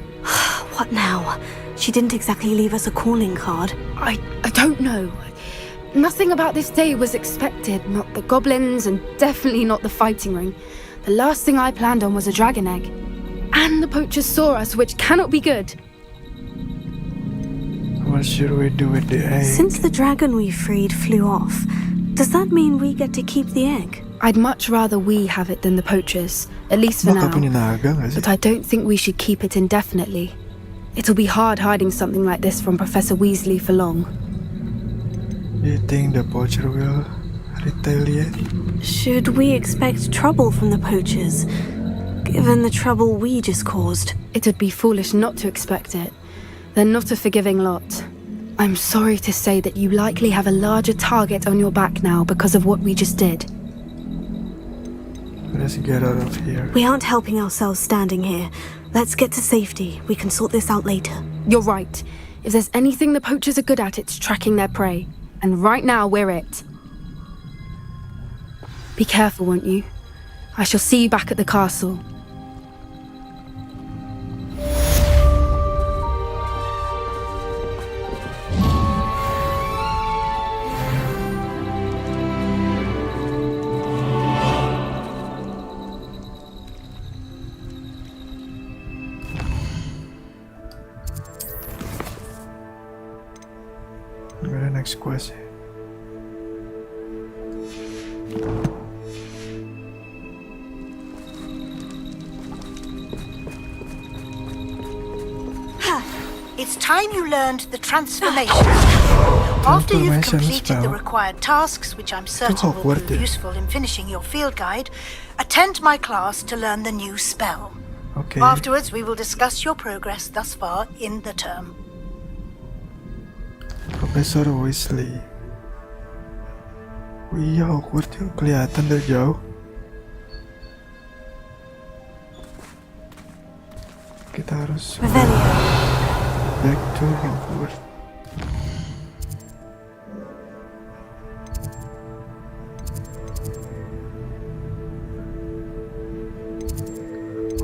What now? She didn't exactly leave us a calling card. I don't know. Nothing about this day was expected. Not the goblins, and definitely not the fighting ring. The last thing I planned on was a dragon egg. And the poachers saw us, which cannot be good. What should we do with the egg? Since the dragon we freed flew off, does that mean we get to keep the egg? I'd much rather we have it than the poachers, at least for now. But I don't think we should keep it indefinitely. It'll be hard hiding something like this from Professor Weasley for long. Do you think the poacher will retaliate? Should we expect trouble from the poachers, given the trouble we just caused? It would be foolish not to expect it. They're not a forgiving lot. I'm sorry to say that you likely have a larger target on your back now because of what we just did. Let's get out of here. We aren't helping ourselves standing here. Let's get to safety. We can sort this out later. You're right. If there's anything the poachers are good at, it's tracking their prey. And right now, we're it. Be careful, won't you? I shall see you back at the castle. Next question. It's time you learned the transformation. After you've completed the required tasks, which I'm certain will prove useful in finishing your field guide, attend my class to learn the new spell. Okay. Afterwards, we will discuss your progress thus far in the term. Profesor Weasley. Oh iya, Hogwarts tuh kelihatan dari jauh. Kita harus back to Hogwarts.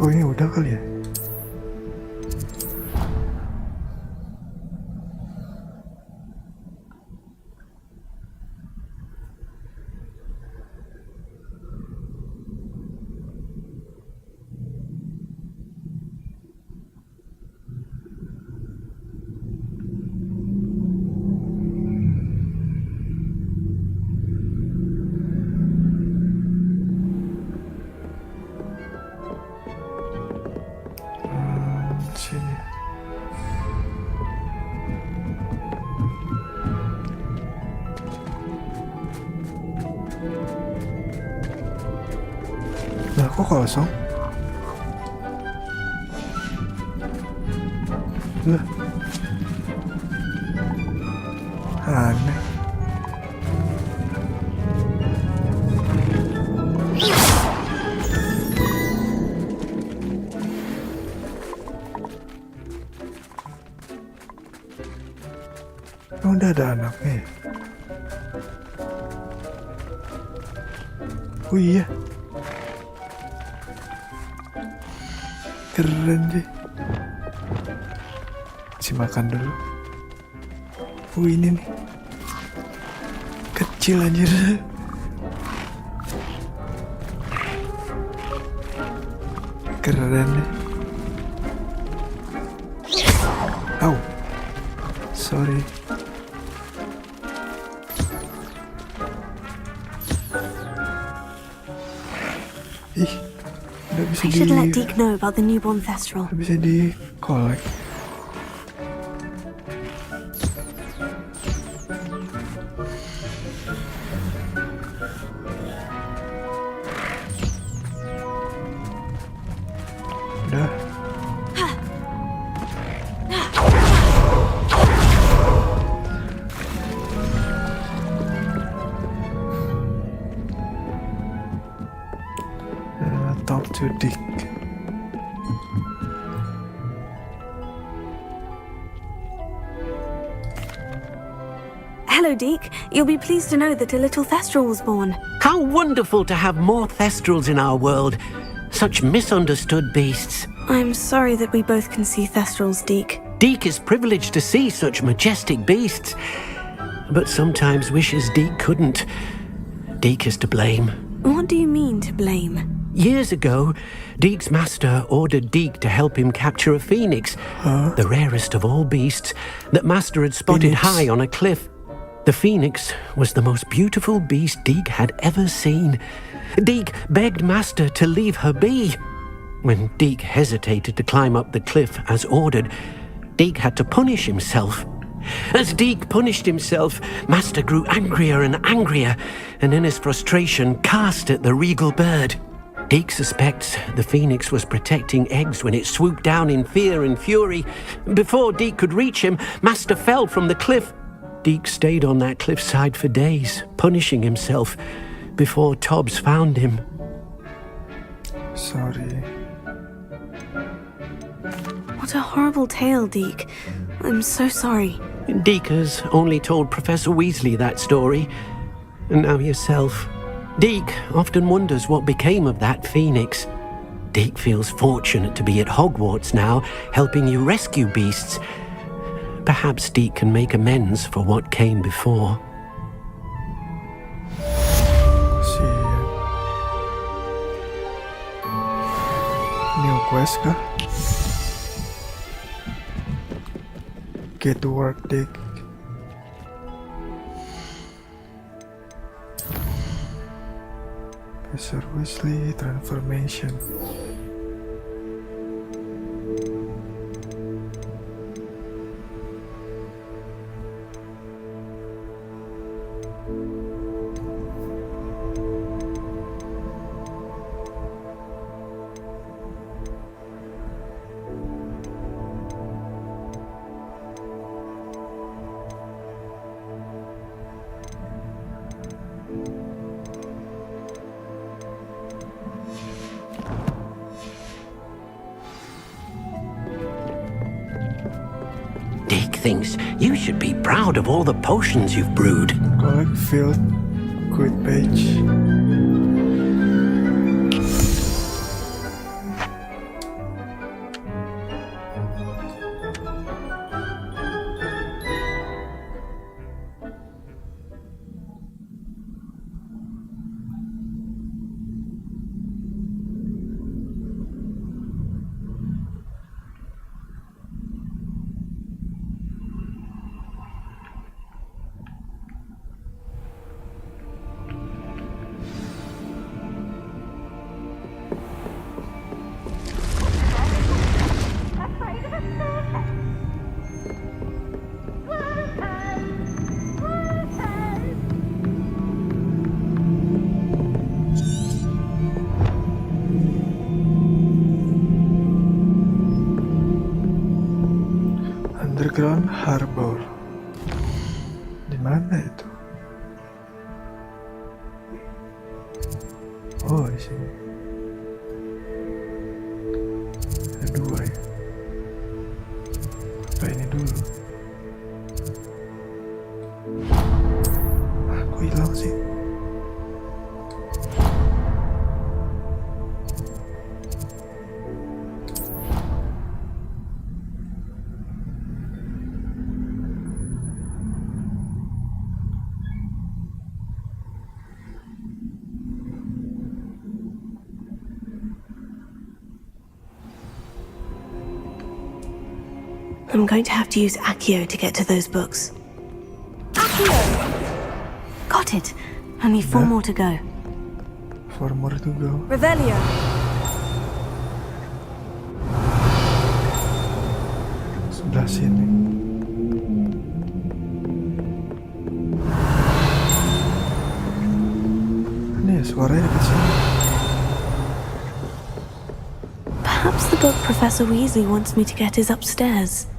Oh ini udah kali ya? Sini. Nah, kok kosong? Lah. Aneh. Udah ada anaknya. Oh iya. Keren sih. Kasih makan dulu. Ini nih. Kecil anjir. Keren nih. Au. Sorry. Ih, udah bisa I should let Deke know about the newborn Thestral. Udah bisa di-collect. Udah. Talk to Dick. Hello, Deke. You'll be pleased to know that a little Thestral was born. How wonderful to have more Thestrals in our world. Such misunderstood beasts. I'm sorry that we both can see Thestrals, Deke. Deke is privileged to see such majestic beasts. But sometimes wishes Deke couldn't. Deke is to blame. What do you mean, to blame? Years ago, Deke's master ordered Deke to help him capture a phoenix, the rarest of all beasts, that master had spotted high on a cliff. The phoenix was the most beautiful beast Deke had ever seen. Deke begged master to leave her be. When Deke hesitated to climb up the cliff as ordered, Deke had to punish himself. As Deke punished himself, master grew angrier and angrier, and in his frustration cast at the regal bird. Deke suspects the phoenix was protecting eggs when it swooped down in fear and fury. Before Deke could reach him, master fell from the cliff. Deke stayed on that cliffside for days, punishing himself, before Tobbs found him. Sorry. What a horrible tale, Deke. I'm so sorry. Deke has only told Professor Weasley that story, and now yourself. Deke often wonders what became of that phoenix. Deke feels fortunate to be at Hogwarts now, helping you rescue beasts. Perhaps Deke can make amends for what came before. New quest kah? Get to work, Dick. Professor Weasley transformation. Deke thinks you should be proud of all the potions you've brewed. Collect field quit page. Underground Harbor. Di mana itu? Oh, di sini. Ada dua ya. Apa ini dulu? Kok hilang sih? I'm going to have to use Accio to get to those books. Accio! Got it. Only 4 more to go. 4 more to go. Revelio. Sebelah sini. Ini suaranya dekat sini. Perhaps the book Professor Weasley wants me to get is upstairs.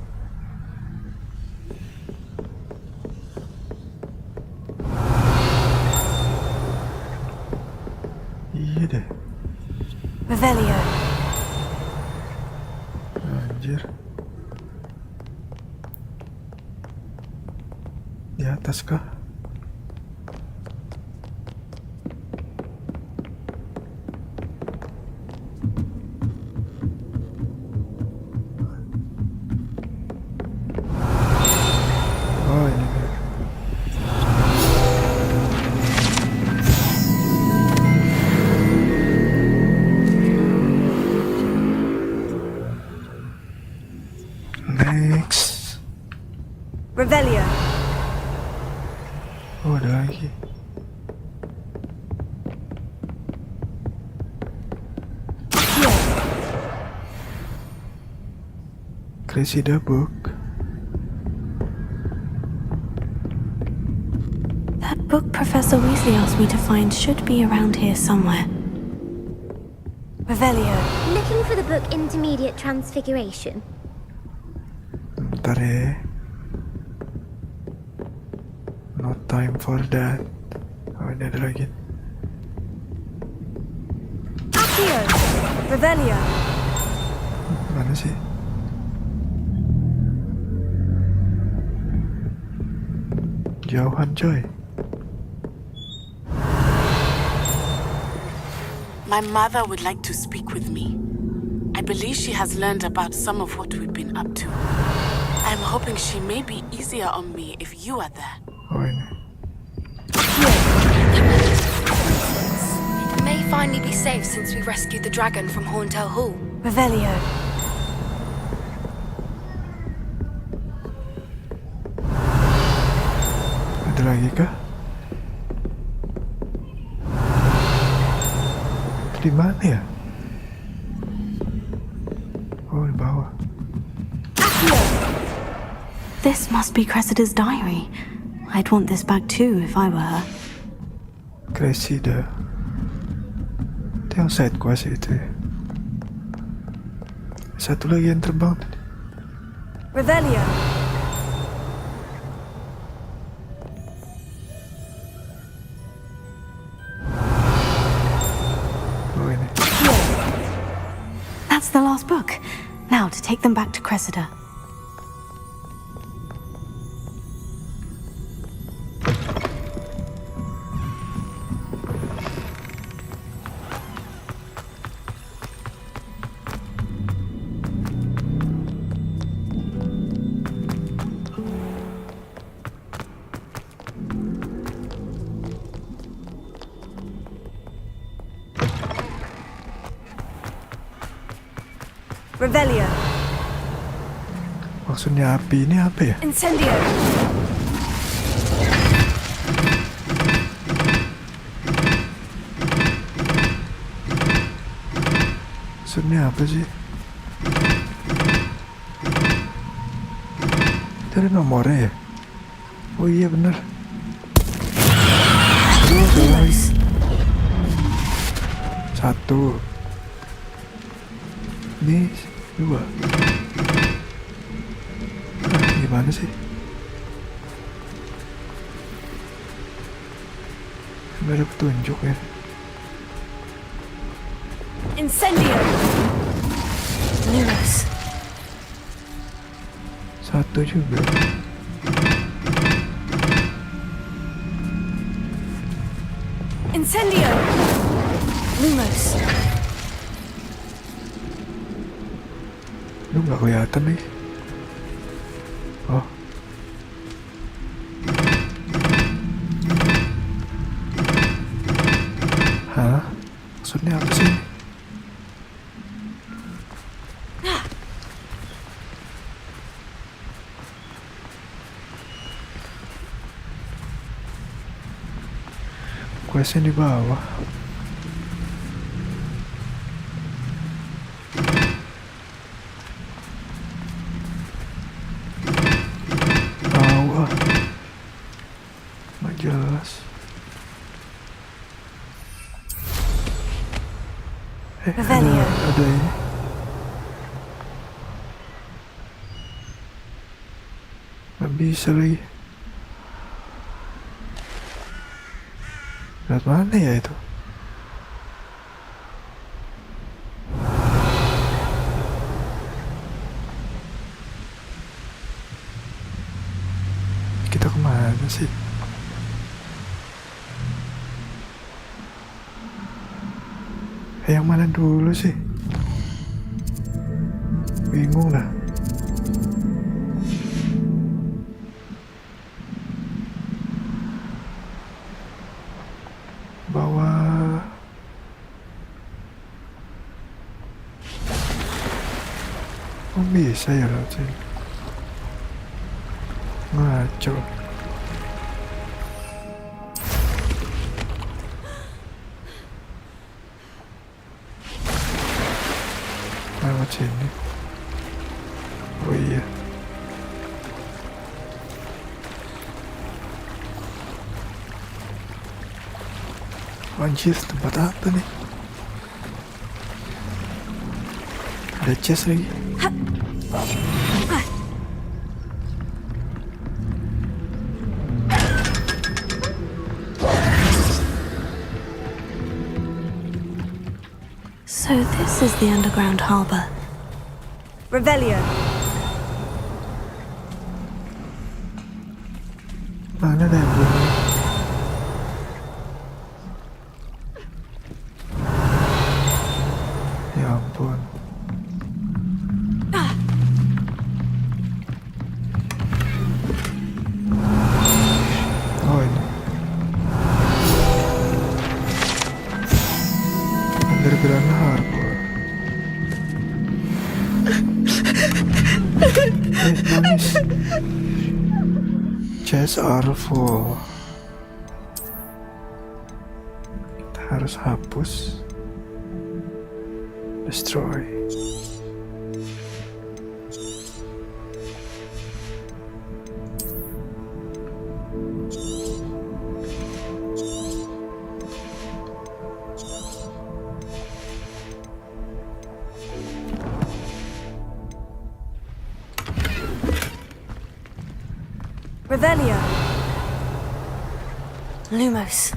Iya deh. Revelio. Anjir. Di atas kah? Oh, ini nih. Next. Revelio. Oh, ada lagi. Cressida book. That book Professor Weasley asked me to find should be around here somewhere. Revelio. Looking for the book Intermediate Transfiguration? Bentar ya. No time for that. Oh, ini ada lagi. Accio. Revelio. Mana sih? Jauhan coy. My mother would like to speak with me. I believe she has learned about some of what we've been up to. I'm hoping she may be easier on me if you are there. Oh, ini. It may finally be safe since we rescued the dragon from Horntail Hall. Revelio. Ada lagi kah? Di mana ya? Oh, di bawah. This must be Cressida's diary. I'd want this back too if I were her. Cressida. Itu yang side quest itu ya. Satu lagi yang terbang tadi. Revelio. Oh, ini. That's the last book. Now to take them back to Cressida. Revelio. Maksudnya api ini apa ya? Incendio. Maksudnya apa sih? Itu ada nomornya ya? Oh iya bener. Satu. Ini 2. Gimana sih? Nggak ada petunjuk ya. Incendio. Lumos. 1 juga. Incendio. Lumos. Lu nggak kelihatan nih. Oh. Hah? Maksudnya apa sih? progresnya di bawah. Bawah. Nggak jelas. Ada ini. Nggak bisa lagi. Lihat mana ya itu? Kita kemana sih? Yang mana dulu sih? Bingung dah. Bawah. Oh bisa ya lewat sini. Ngaco. Lewat sini. Oh iya. Anjir, tempat apa nih? Ada chest lagi. So this is the underground harbor. Revelio. Mana ada yang belum? Ya ampun. Oh ini. Underground harbor. Nangis. Chests are full. Kita harus hapus. Destroy. Revelio. Lumos.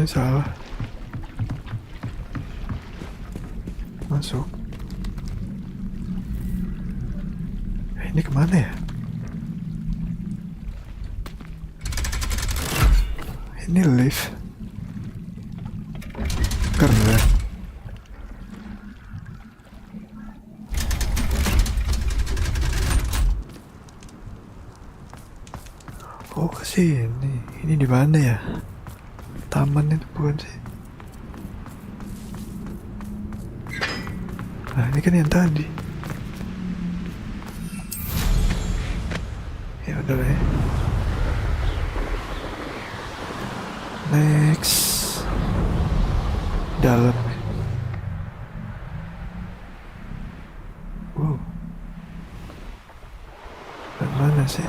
Salah. Masuk. Ini kemana ya? Ini lift. Keren. Oh kesini. Ini di mana ya? Taman itu bukan sih? Nah ini kan yang tadi. Ya udah lah ya. Next. Dalam. Wow. Dan mana sih?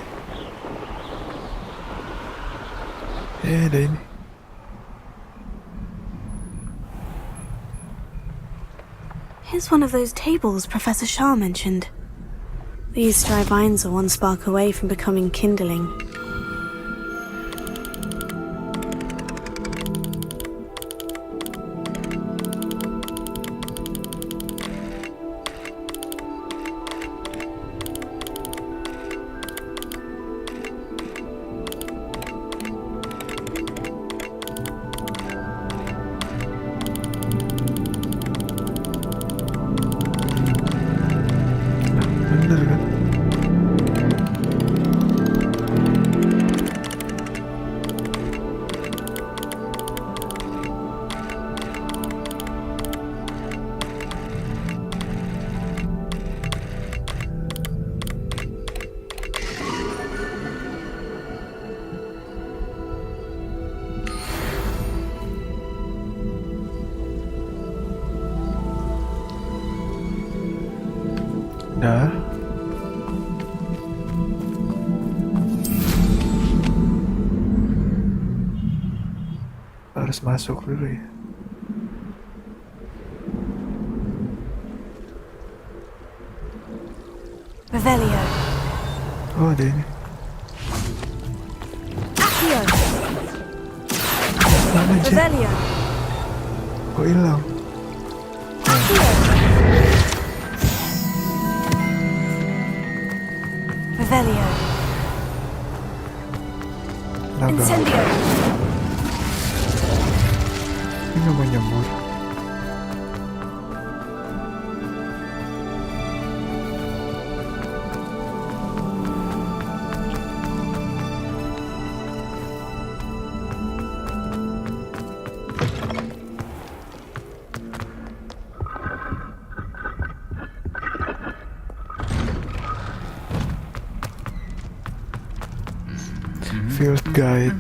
Ada ini. Here's one of those tables Professor Shah mentioned. These dry vines are one spark away from becoming kindling. Bener kan? Udah. Harus masuk dulu ya. Revelio. Oh, ada ini. Atau. Mana sih? Revelio. Kok hilang? Atau. Revelio. Naga. Incendio. Ini nggak mau nyambur. Field guide.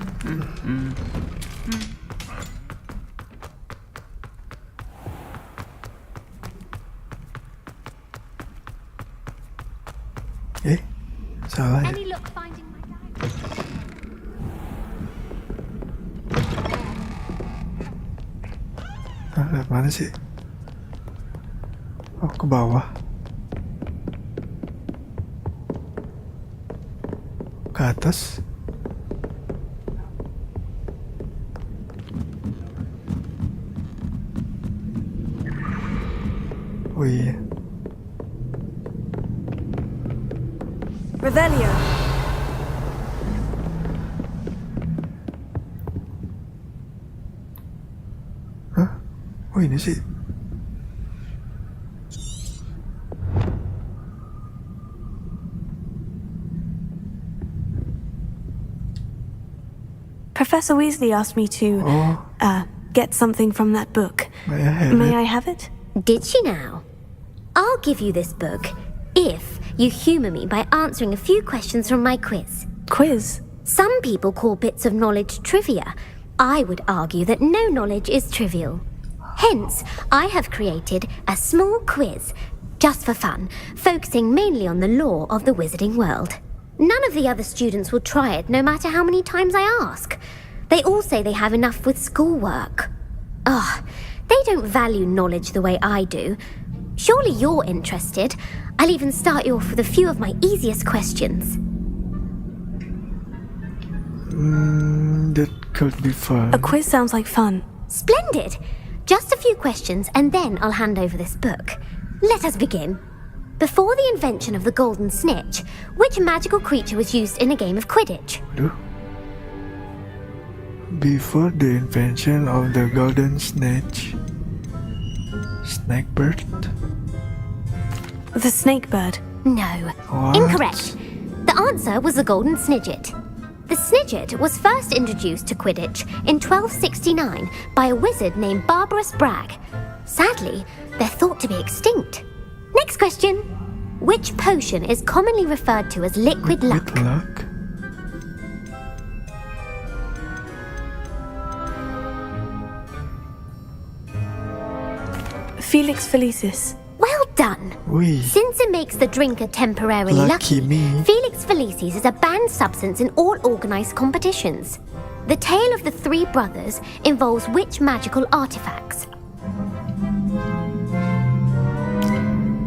Salah ya. Lihat mana sih? Oh, ke bawah. Ke atas. Oh iya. Revelio. Hah? Oh ini sih. Professor Weasley asked me to get something from that book. May I have it? Did she now? I'll give you this book if you humour me by answering a few questions from my quiz. Quiz? Some people call bits of knowledge trivia. I would argue that no knowledge is trivial. Hence, I have created a small quiz, just for fun, focusing mainly on the lore of the wizarding world. None of the other students will try it, no matter how many times I ask. They all say they have enough with schoolwork. They don't value knowledge the way I do. Surely you're interested. I'll even start you off with a few of my easiest questions. That could be fun. A quiz sounds like fun. Splendid! Just a few questions and then I'll hand over this book. Let us begin. Before the invention of the golden snitch, which magical creature was used in a game of Quidditch? Before the invention of the golden snitch. Snakebird? The snakebird? No. What? Incorrect. The answer was the golden snidget. The snidget was first introduced to Quidditch in 1269 by a wizard named Barbarous Bragg. Sadly, they're thought to be extinct. Next question. Which potion is commonly referred to as liquid luck? Felix Felicis. Well done. Oui. Since it makes the drinker temporarily lucky, Felix Felicis is a banned substance in all organised competitions. The tale of the three brothers involves which magical artifacts?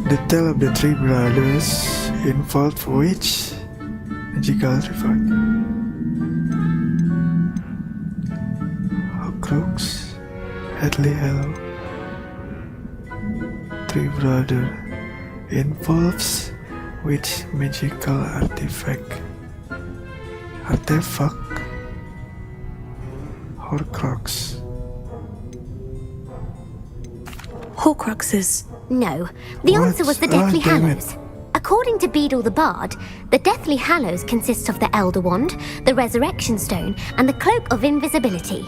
The tale of the three brothers involved which magical artifact? Horcrux, Deathly Hallow. Three brother involves which magical artifact? Horcrux. Horcruxes. No, the answer was the Deathly Hallows. According to Beedle the Bard, the Deathly Hallows consists of the Elder Wand, the Resurrection Stone, and the Cloak of Invisibility.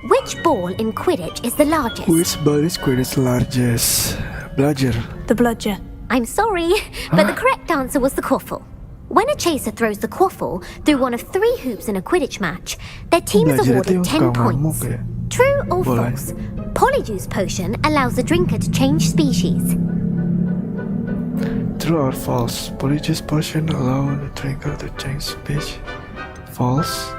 Which ball in Quidditch is the largest? Which ball is Quidditch's largest? Bludger. The bludger. I'm sorry, but the correct answer was the quaffle. When a chaser throws the quaffle through one of 3 hoops in a Quidditch match, their team is awarded 10 points. True or false? Polyjuice potion allows the drinker to change species. True or false? Polyjuice potion allow the drinker to change speech. False.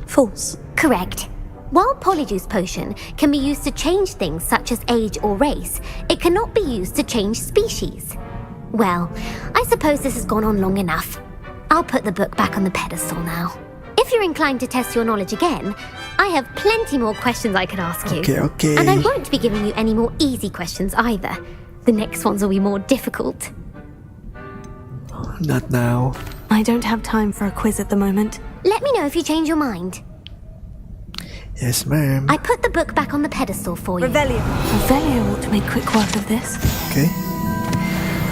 False. Correct. While Polyjuice potion can be used to change things such as age or race, it cannot be used to change species. Well, I suppose this has gone on long enough. I'll put the book back on the pedestal now. If you're inclined to test your knowledge again, I have plenty more questions I could ask you. Okay. And I won't be giving you any more easy questions either. The next ones will be more difficult. Not now. I don't have time for a quiz at the moment. Let me know if you change your mind. Yes, ma'am. I put the book back on the pedestal for you. Revelio ought to make quick work of this. Okay.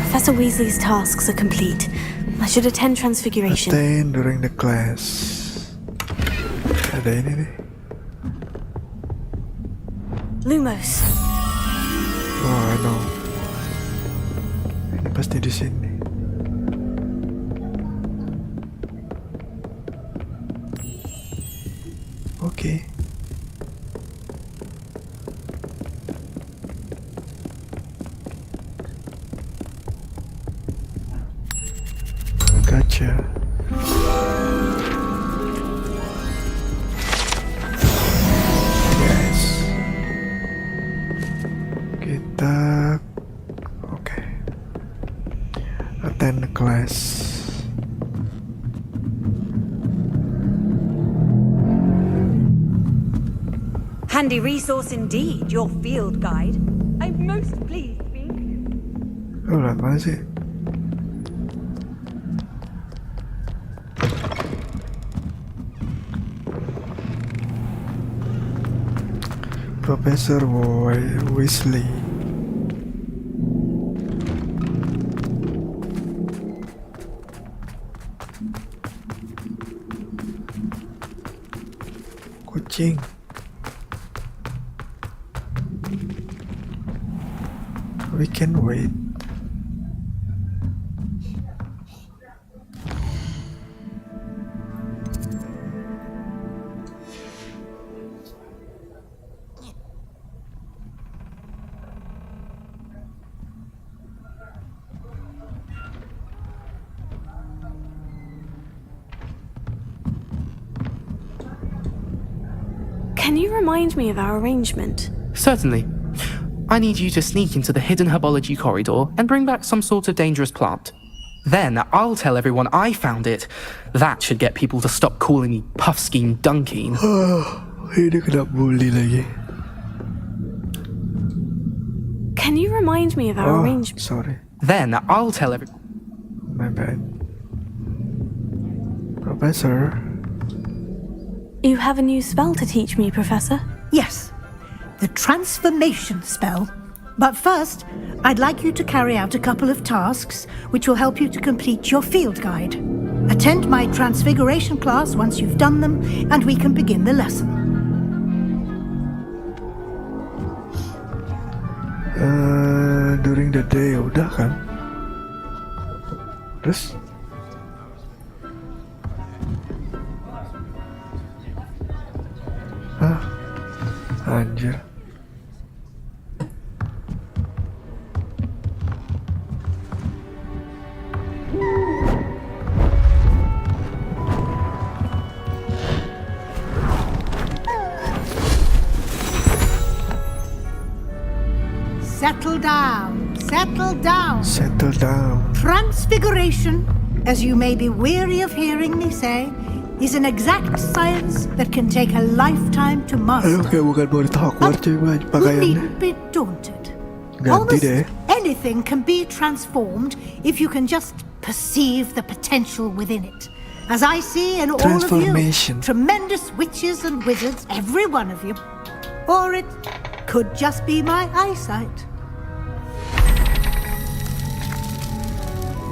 Professor Weasley's tasks are complete. I should attend Transfiguration. Attend during the class. Ada ini nih. Lumos. Oh, I know. Ini pasti di sini. Okay. Gotcha. Yes. Kita okay. Attend the class. Handy resource indeed, your field guide. I'm most pleased, Bink. Oh, lihat mana sih? Professor Weasley. Kucing. We can wait. Can you remind me of our arrangement? Certainly. I need you to sneak into the hidden herbology corridor and bring back some sort of dangerous plant. Then I'll tell everyone I found it. That should get people to stop calling me Puffskein Dunkeen. Ini kena bully lagi. Can you remind me of our arrangement? Sorry. Then I'll tell everyone. My bad. Professor. You have a new spell to teach me, Professor? Yes, the transformation spell. But first, I'd like you to carry out a couple of tasks which will help you to complete your field guide. Attend my transfiguration class once you've done them, and we can begin the lesson. During the day udah kan? Terus? Hah? Anjir. Settle down, settle down. Settle down. Transfiguration, as you may be weary of hearing me say, is an exact science that can take a lifetime to master. Kayak bukan murid Hogwarts cuy, You pakaiannya. needn't be daunted. Ganti Almost deh. anything can be transformed if you can just perceive the potential within it. As I see in all of you, Transformation. tremendous witches and wizards, every one of you. Or it could just be my eyesight.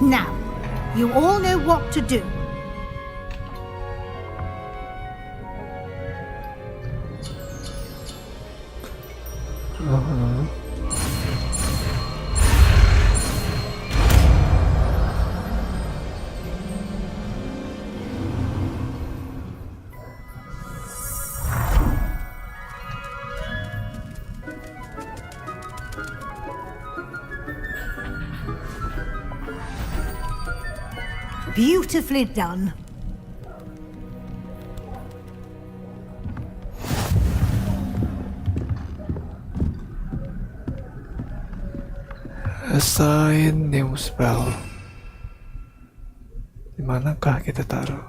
Now, you all know what to do. Beautifully done. Assign new spell. Dimanakah kita taruh?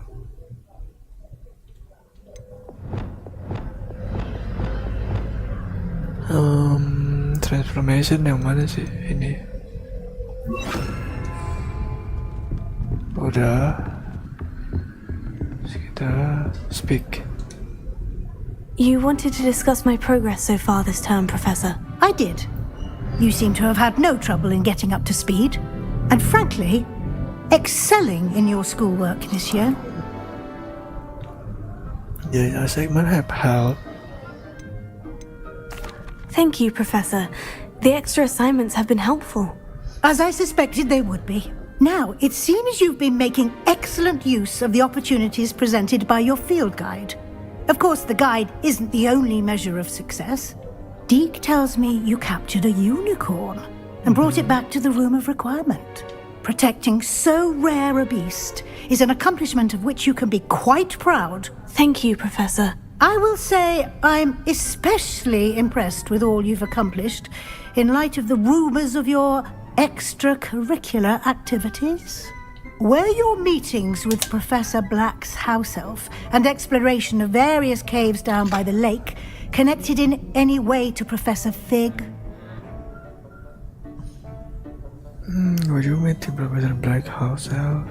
Transformation yang mana sih ini? Udah. Terus kita speak. You wanted to discuss my progress so far this term, Professor. I did. You seem to have had no trouble in getting up to speed, and frankly, excelling in your schoolwork this year. Yeah, I might have help. Thank you, Professor. The extra assignments have been helpful. As I suspected they would be. Now, it seems you've been making excellent use of the opportunities presented by your field guide. Of course, the guide isn't the only measure of success. Deke tells me you captured a unicorn and brought it back to the Room of Requirement. Protecting so rare a beast is an accomplishment of which you can be quite proud. Thank you, Professor. I will say I'm especially impressed with all you've accomplished in light of the rumors of your extracurricular activities. Were your meetings with Professor Black's house elf and exploration of various caves down by the lake connected in any way to Professor Fig? Were you met the Professor Black house elf?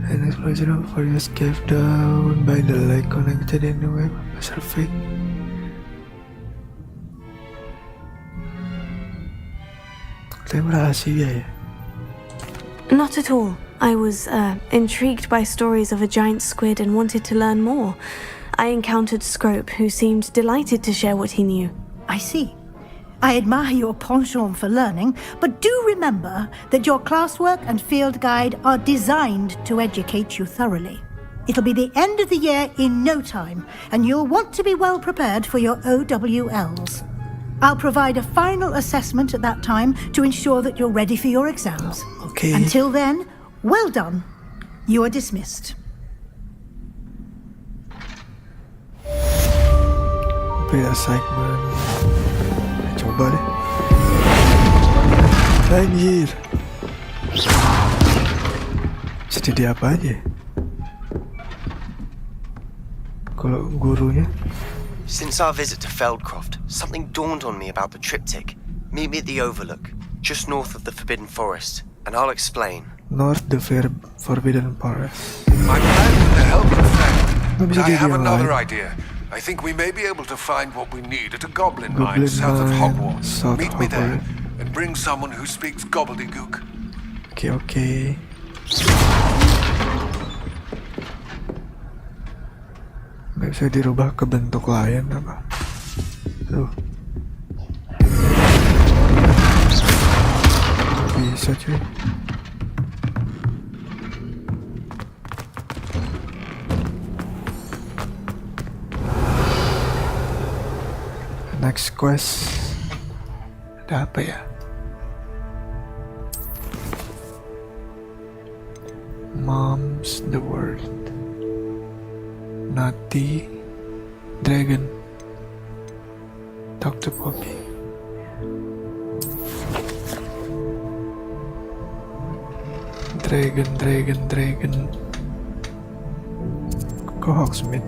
An explosion of various caves down by the lake connected in any way to Professor Fig? Not at all. I was intrigued by stories of a giant squid and wanted to learn more. I encountered Scrope, who seemed delighted to share what he knew. I see. I admire your penchant for learning, but do remember that your classwork and field guide are designed to educate you thoroughly. It'll be the end of the year in no time, and you'll want to be well prepared for your OWLs. I'll provide a final assessment at that time to ensure that you're ready for your exams. Okay. Until then, well done. You are dismissed. Beda segmen. Coba deh. Anjir. Jadi apa aja? Kalau gurunya? Since our visit to Feldcroft, something dawned on me about the triptych. Meet me at the Overlook, just north of the Forbidden Forest, and I'll explain. North the Forbidden Forest. I'm glad to help you, friend. But I have another idea. I think we may be able to find what we need at a goblin mine south of Hogwarts. Meet me there, and bring someone who speaks gobbledygook. Okay. Nggak bisa dirubah ke bentuk lain apa? Aduh. Bisa cuy. Next quest. Ada apa ya? Mom's the world. Naughty Dragon. Talk to Poppy. Dragon. Kok Hogsmeade?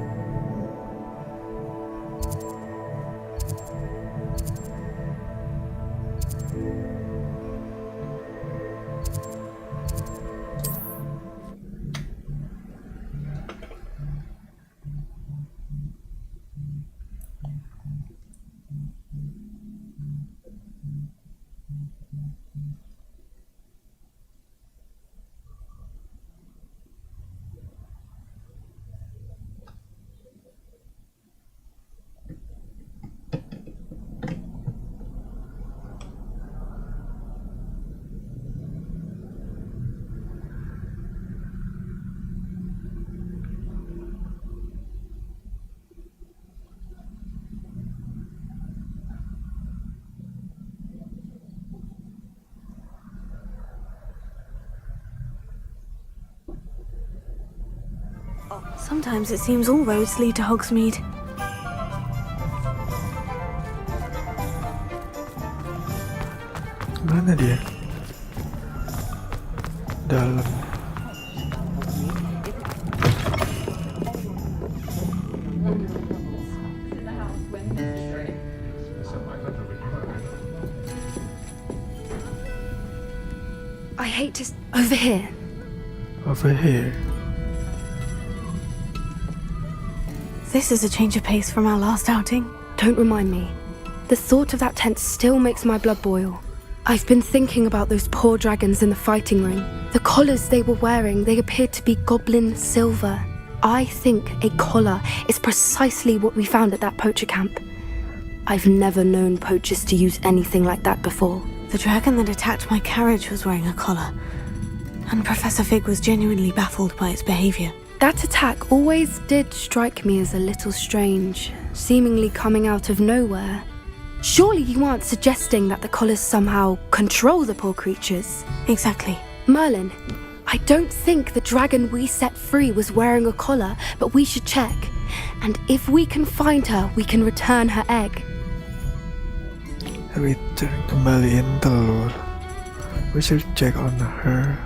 Sometimes it seems all roads lead to Hogsmeade. Mana dia? Dalam. I hate to... Over here. Over here. This is a change of pace from our last outing. Don't remind me. The thought of that tent still makes my blood boil. I've been thinking about those poor dragons in the fighting ring. The collars they were wearing, they appeared to be goblin silver. I think a collar is precisely what we found at that poacher camp. I've never known poachers to use anything like that before. The dragon that attacked my carriage was wearing a collar, and Professor Fig was genuinely baffled by its behavior. That attack always did strike me as a little strange, seemingly coming out of nowhere. Surely you aren't suggesting that the collars somehow control the poor creatures? Exactly. Merlin, I don't think the dragon we set free was wearing a collar, but we should check. And if we can find her, we can return her egg. Return kembaliin telur. We should check on her.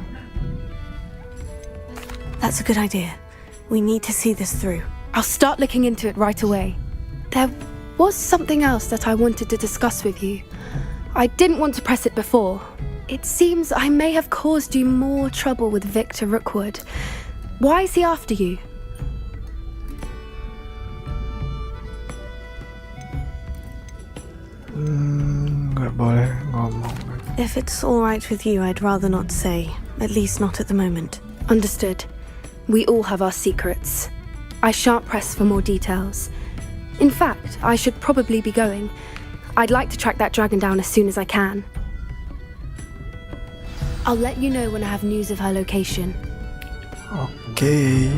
That's a good idea. We need to see this through. I'll start looking into it right away. There was something else that I wanted to discuss with you. I didn't want to press it before. It seems I may have caused you more trouble with Victor Rookwood. Why is he after you? Nggak boleh ngomong. If it's all right with you, I'd rather not say. At least not at the moment. Understood. We all have our secrets. I shan't press for more details. In fact, I should probably be going. I'd like to track that dragon down as soon as I can. I'll let you know when I have news of her location. Okay.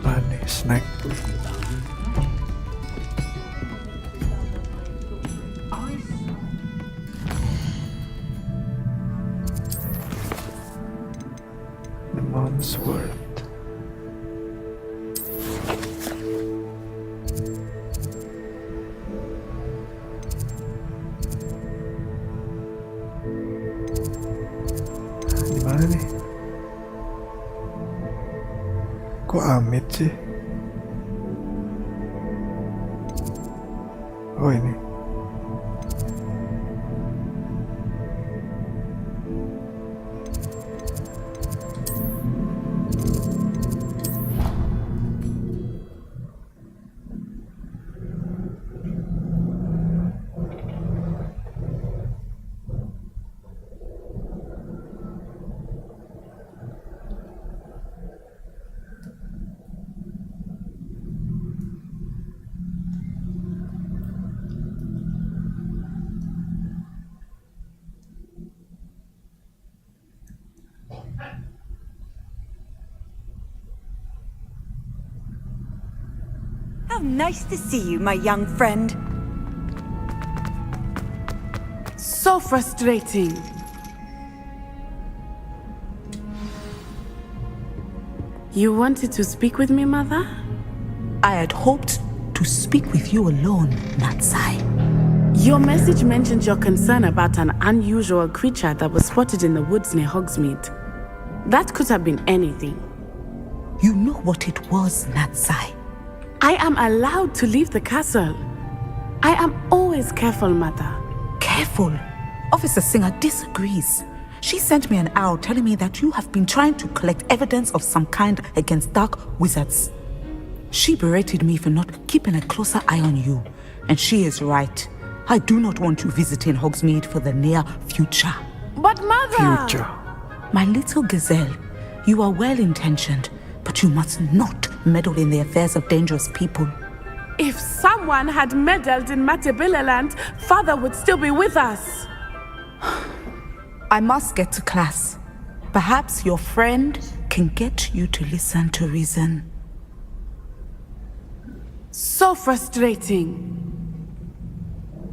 Apa nih, snack? The mom's word. Gimana nih? Kok Amit sih? Oh ini. How nice to see you, my young friend. So frustrating. You wanted to speak with me, Mother? I had hoped to speak with you alone, Natsai. Your message mentioned your concern about an unusual creature that was spotted in the woods near Hogsmeade. That could have been anything. You know what it was, Natsai. I am allowed to leave the castle. I am always careful, Mother. Careful? Officer Singer disagrees. She sent me an owl telling me that you have been trying to collect evidence of some kind against dark wizards. She berated me for not keeping a closer eye on you, and she is right. I do not want you visiting Hogsmeade for the near future. But Mother! Future. My little gazelle, you are well-intentioned, but you must not meddle in the affairs of dangerous people. If someone had meddled in Matabeleland, Father would still be with us. I must get to class. Perhaps your friend can get you to listen to reason. So frustrating.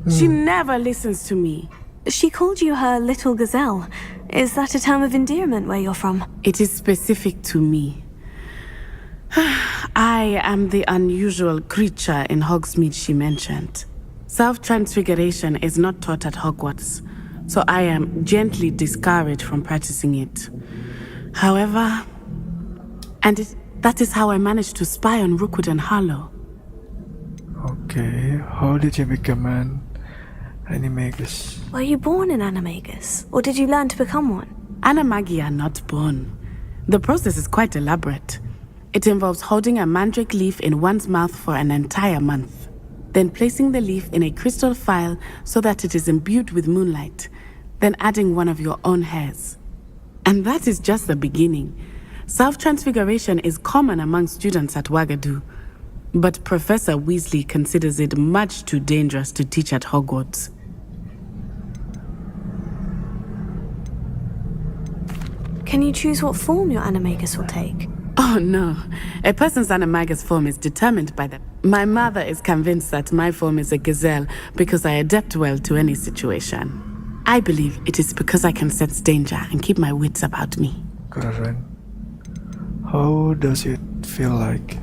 She never listens to me. She called you her little gazelle. Is that a term of endearment where you're from? It is specific to me. I am the unusual creature in Hogsmeade she mentioned. Self-transfiguration is not taught at Hogwarts, so I am gently discouraged from practicing it. However, that is how I managed to spy on Rookwood and Harlow. Okay, how did you become an animagus? Were you born an animagus, or did you learn to become one? Animagi are not born. The process is quite elaborate. It involves holding a mandrake leaf in one's mouth for an entire month, then placing the leaf in a crystal phial so that it is imbued with moonlight, then adding one of your own hairs. And that is just the beginning. Self-transfiguration is common among students at Ouagadougou, but Professor Weasley considers it much too dangerous to teach at Hogwarts. Can you choose what form your animagus will take? Oh no, a person's animagus form is determined by them. My mother is convinced that my form is a gazelle because I adapt well to any situation. I believe it is because I can sense danger and keep my wits about me. Keren. How does it feel like?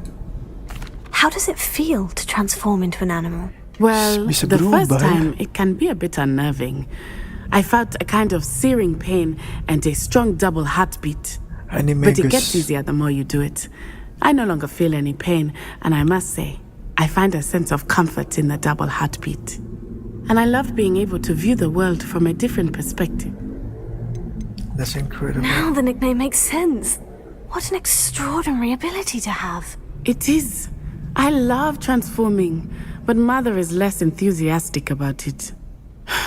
How does it feel to transform into an animal? Well, Bisa the berubah, first time it can be a bit unnerving. I felt a kind of searing pain and a strong double heartbeat. But it gets easier the more you do it. I no longer feel any pain, and I must say, I find a sense of comfort in the double heartbeat. And I love being able to view the world from a different perspective. That's incredible. Now the nickname makes sense. What an extraordinary ability to have. It is. I love transforming, but Mother is less enthusiastic about it.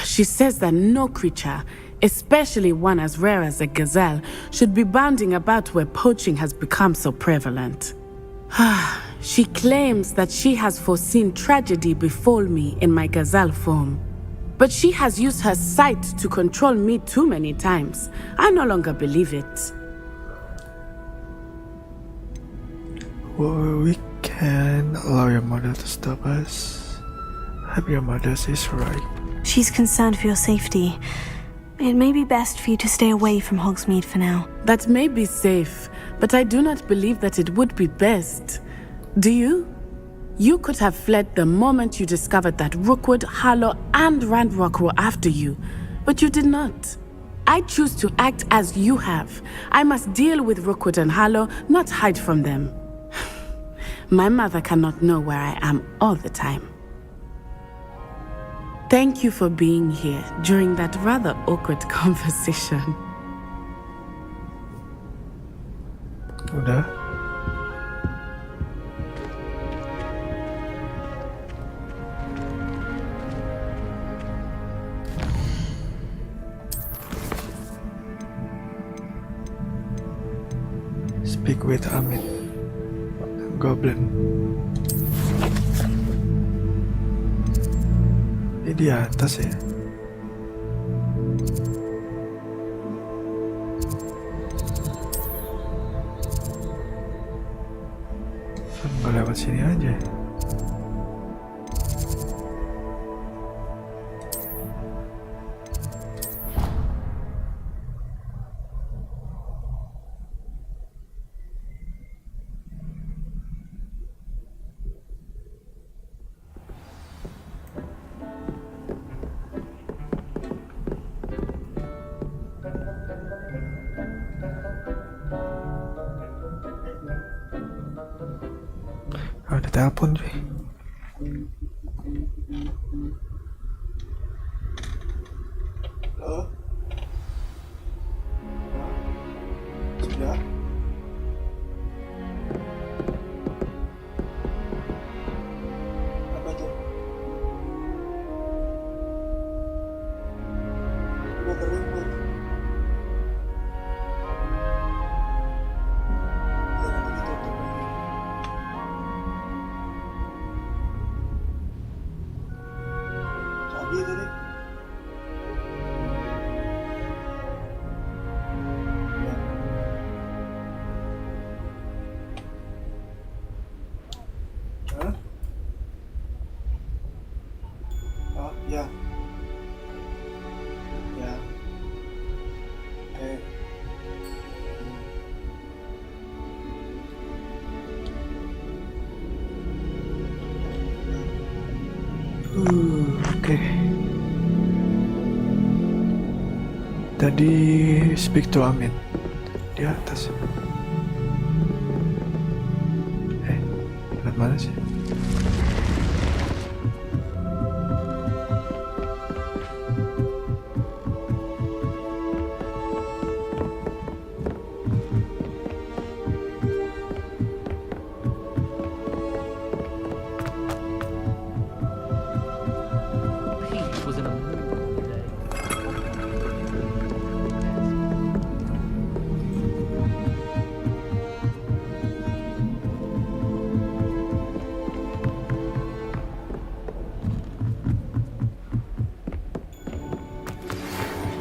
She says that no creature, especially one as rare as a gazelle, should be bounding about where poaching has become so prevalent. She claims that she has foreseen tragedy befall me in my gazelle form. But she has used her sight to control me too many times. I no longer believe it. Well, we can allow your mother to stop us. Hope your mother is right. She's concerned for your safety. It may be best for you to stay away from Hogsmeade for now. That may be safe, but I do not believe that it would be best. Do you? You could have fled the moment you discovered that Rookwood, Harlow, and Ranrock were after you, but you did not. I choose to act as you have. I must deal with Rookwood and Harlow, not hide from them. My mother cannot know where I am all the time. Thank you for being here during that rather awkward conversation. Udah. Speak with Amit, Goblin. Ini di atas ya. Nggak lewat sini aja. Ada telepon cuy. Halo? Sudah? Apa tuh? Udah kering belum? Ya nanti ditutup lagi. Cabai tadi. Ya. Oke. Tadi speak to Amin di atas. Lihat mana sih?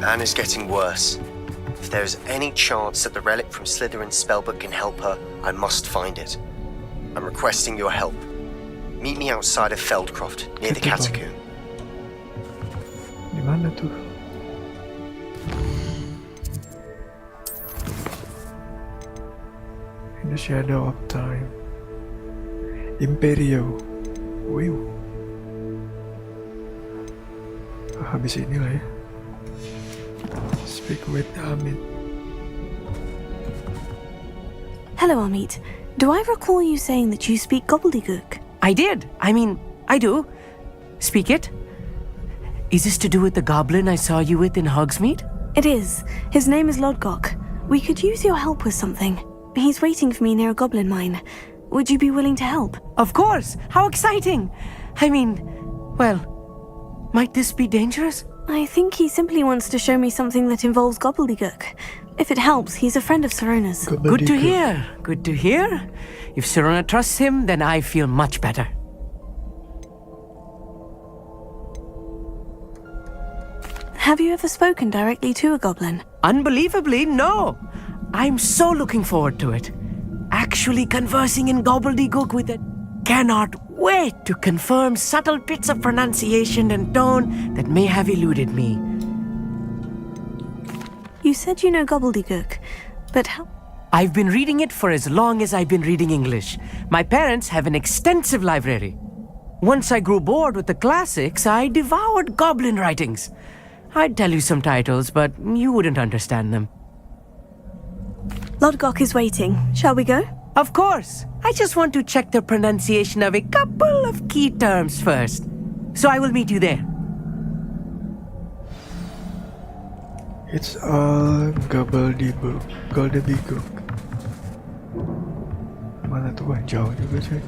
Anne is getting worse. If there is any chance that the relic from Slytherin's spellbook can help her, I must find it. I'm requesting your help. Meet me outside of Feldcroft, near the catacomb. Di mana tuh? In the shadow of time. Imperio. Wow. Habis ini lah ya. Speak with Amit. Hello, Amit. Do I recall you saying that you speak gobbledygook? I did. I do. Speak it. Is this to do with the goblin I saw you with in Hogsmeade? It is. His name is Lodgok. We could use your help with something. He's waiting for me near a goblin mine. Would you be willing to help? Of course. How exciting. Well, might this be dangerous? I think he simply wants to show me something that involves gobbledygook. If it helps, he's a friend of Sirona's. Good to hear. Good to hear. If Sirona trusts him, then I feel much better. Have you ever spoken directly to a goblin? Unbelievably, no. I'm so looking forward to it. Actually conversing in gobbledygook with it. Cannot wait to confirm subtle bits of pronunciation and tone that may have eluded me. You said you know gobbledygook, but how? I've been reading it for as long as I've been reading English. My parents have an extensive library. Once I grew bored with the classics, I devoured goblin writings. I'd tell you some titles, but you wouldn't understand them. Lodgok is waiting. Shall we go? Of course. I just want to check the pronunciation of a couple of key terms first. So I will meet you there. It's all gobbledygook. Mana tuh jauh juga cuy.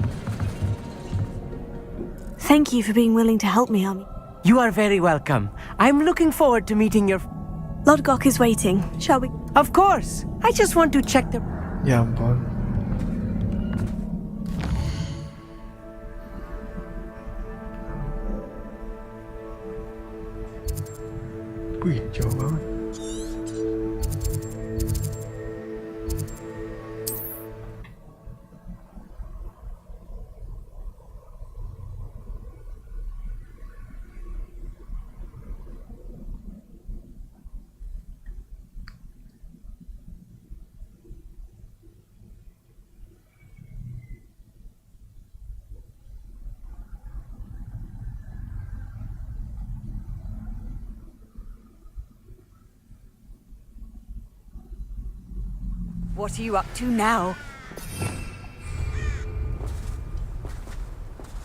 Thank you for being willing to help me, Ami. You are very welcome. I'm looking forward to meeting your... Lodgok is waiting. Shall we? Of course. I just want to check the... Ya ampun. Wih, jauh banget. What are you up to now?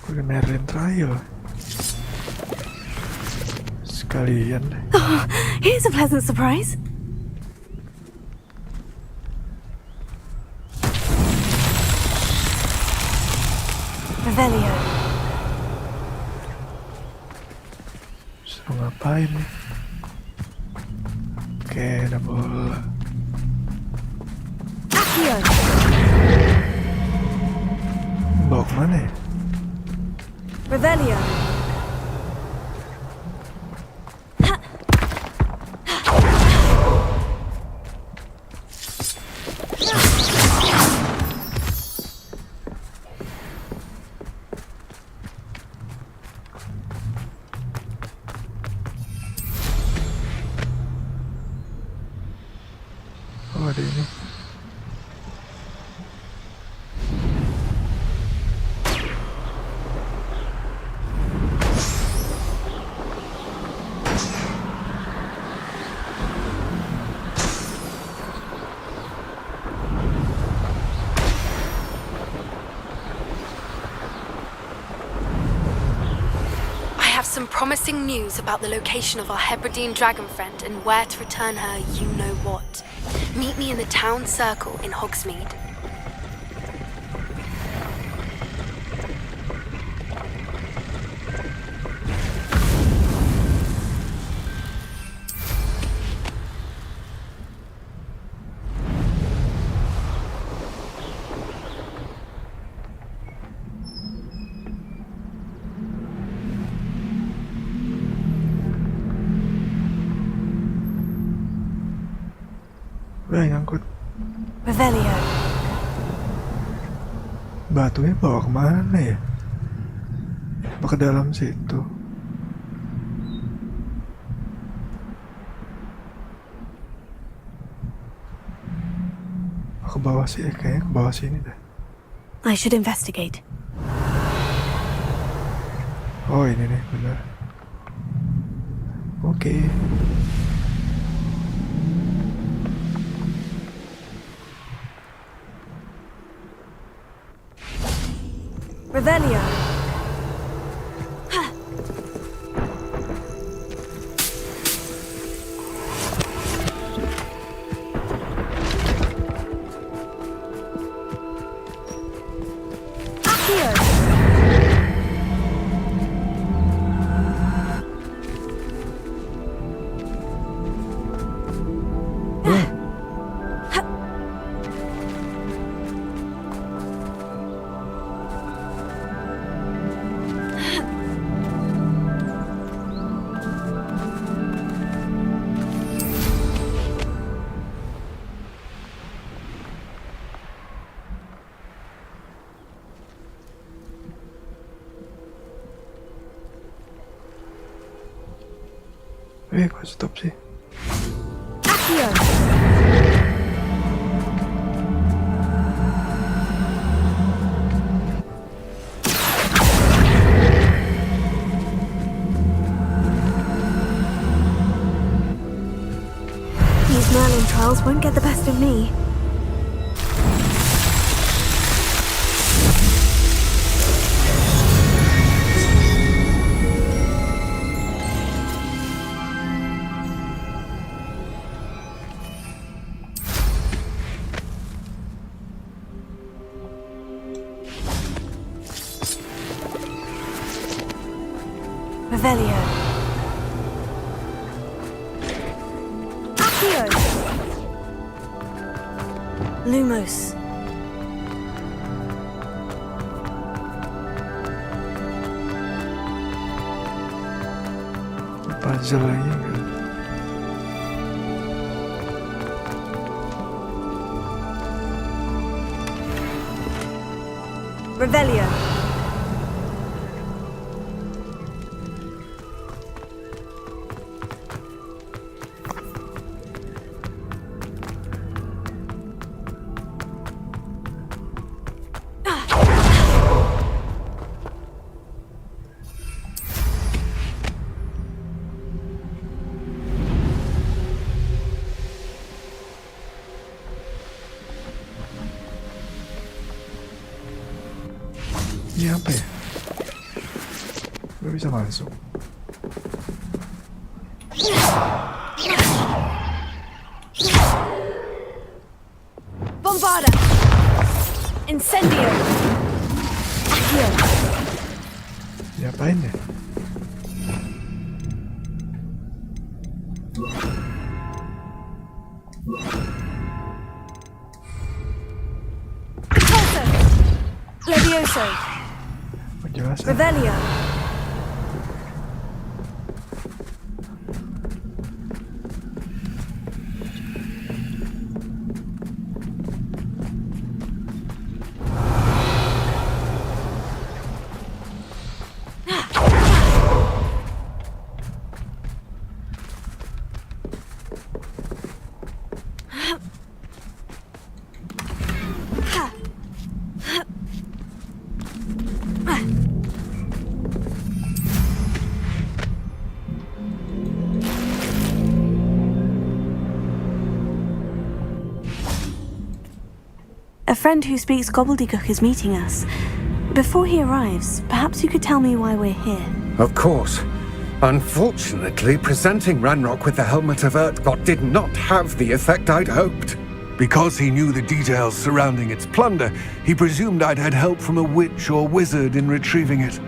Gue Merlin trial. Sekalian. Oh, here's a pleasant surprise. Revelio. Suruh ngapain nih? Oke, udah bola. Bawa kemana ya? Revelio. Oh, ada ini. promising news about the location of our Hebridean dragon friend and where to return her you-know-what. Meet me in the town circle in Hogsmeade. Udah nyangkut. Revelio. Batunya bawa kemana ya? Apa ke dalam situ? Ke bawah sih, kayaknya ke bawah sini dah. I should investigate. Oh ini nih, benar. Oke. Revelio. Kok stop sih? These Merlin trials won't get the best of me. Revelio. Accio. Lumos. Puzzle lagi kan? Revelio. Ini apa ya? Gak bisa masuk. Bombarda. Incendio. Accio. Diapain ya? Repulso. Levioso. Penjelasan. Revelio. A friend who speaks gobbledygook is meeting us. Before he arrives, perhaps you could tell me why we're here. Of course. Unfortunately, presenting Ranrock with the Helmet of Urtkot did not have the effect I'd hoped. Because he knew the details surrounding its plunder, he presumed I'd had help from a witch or wizard in retrieving it.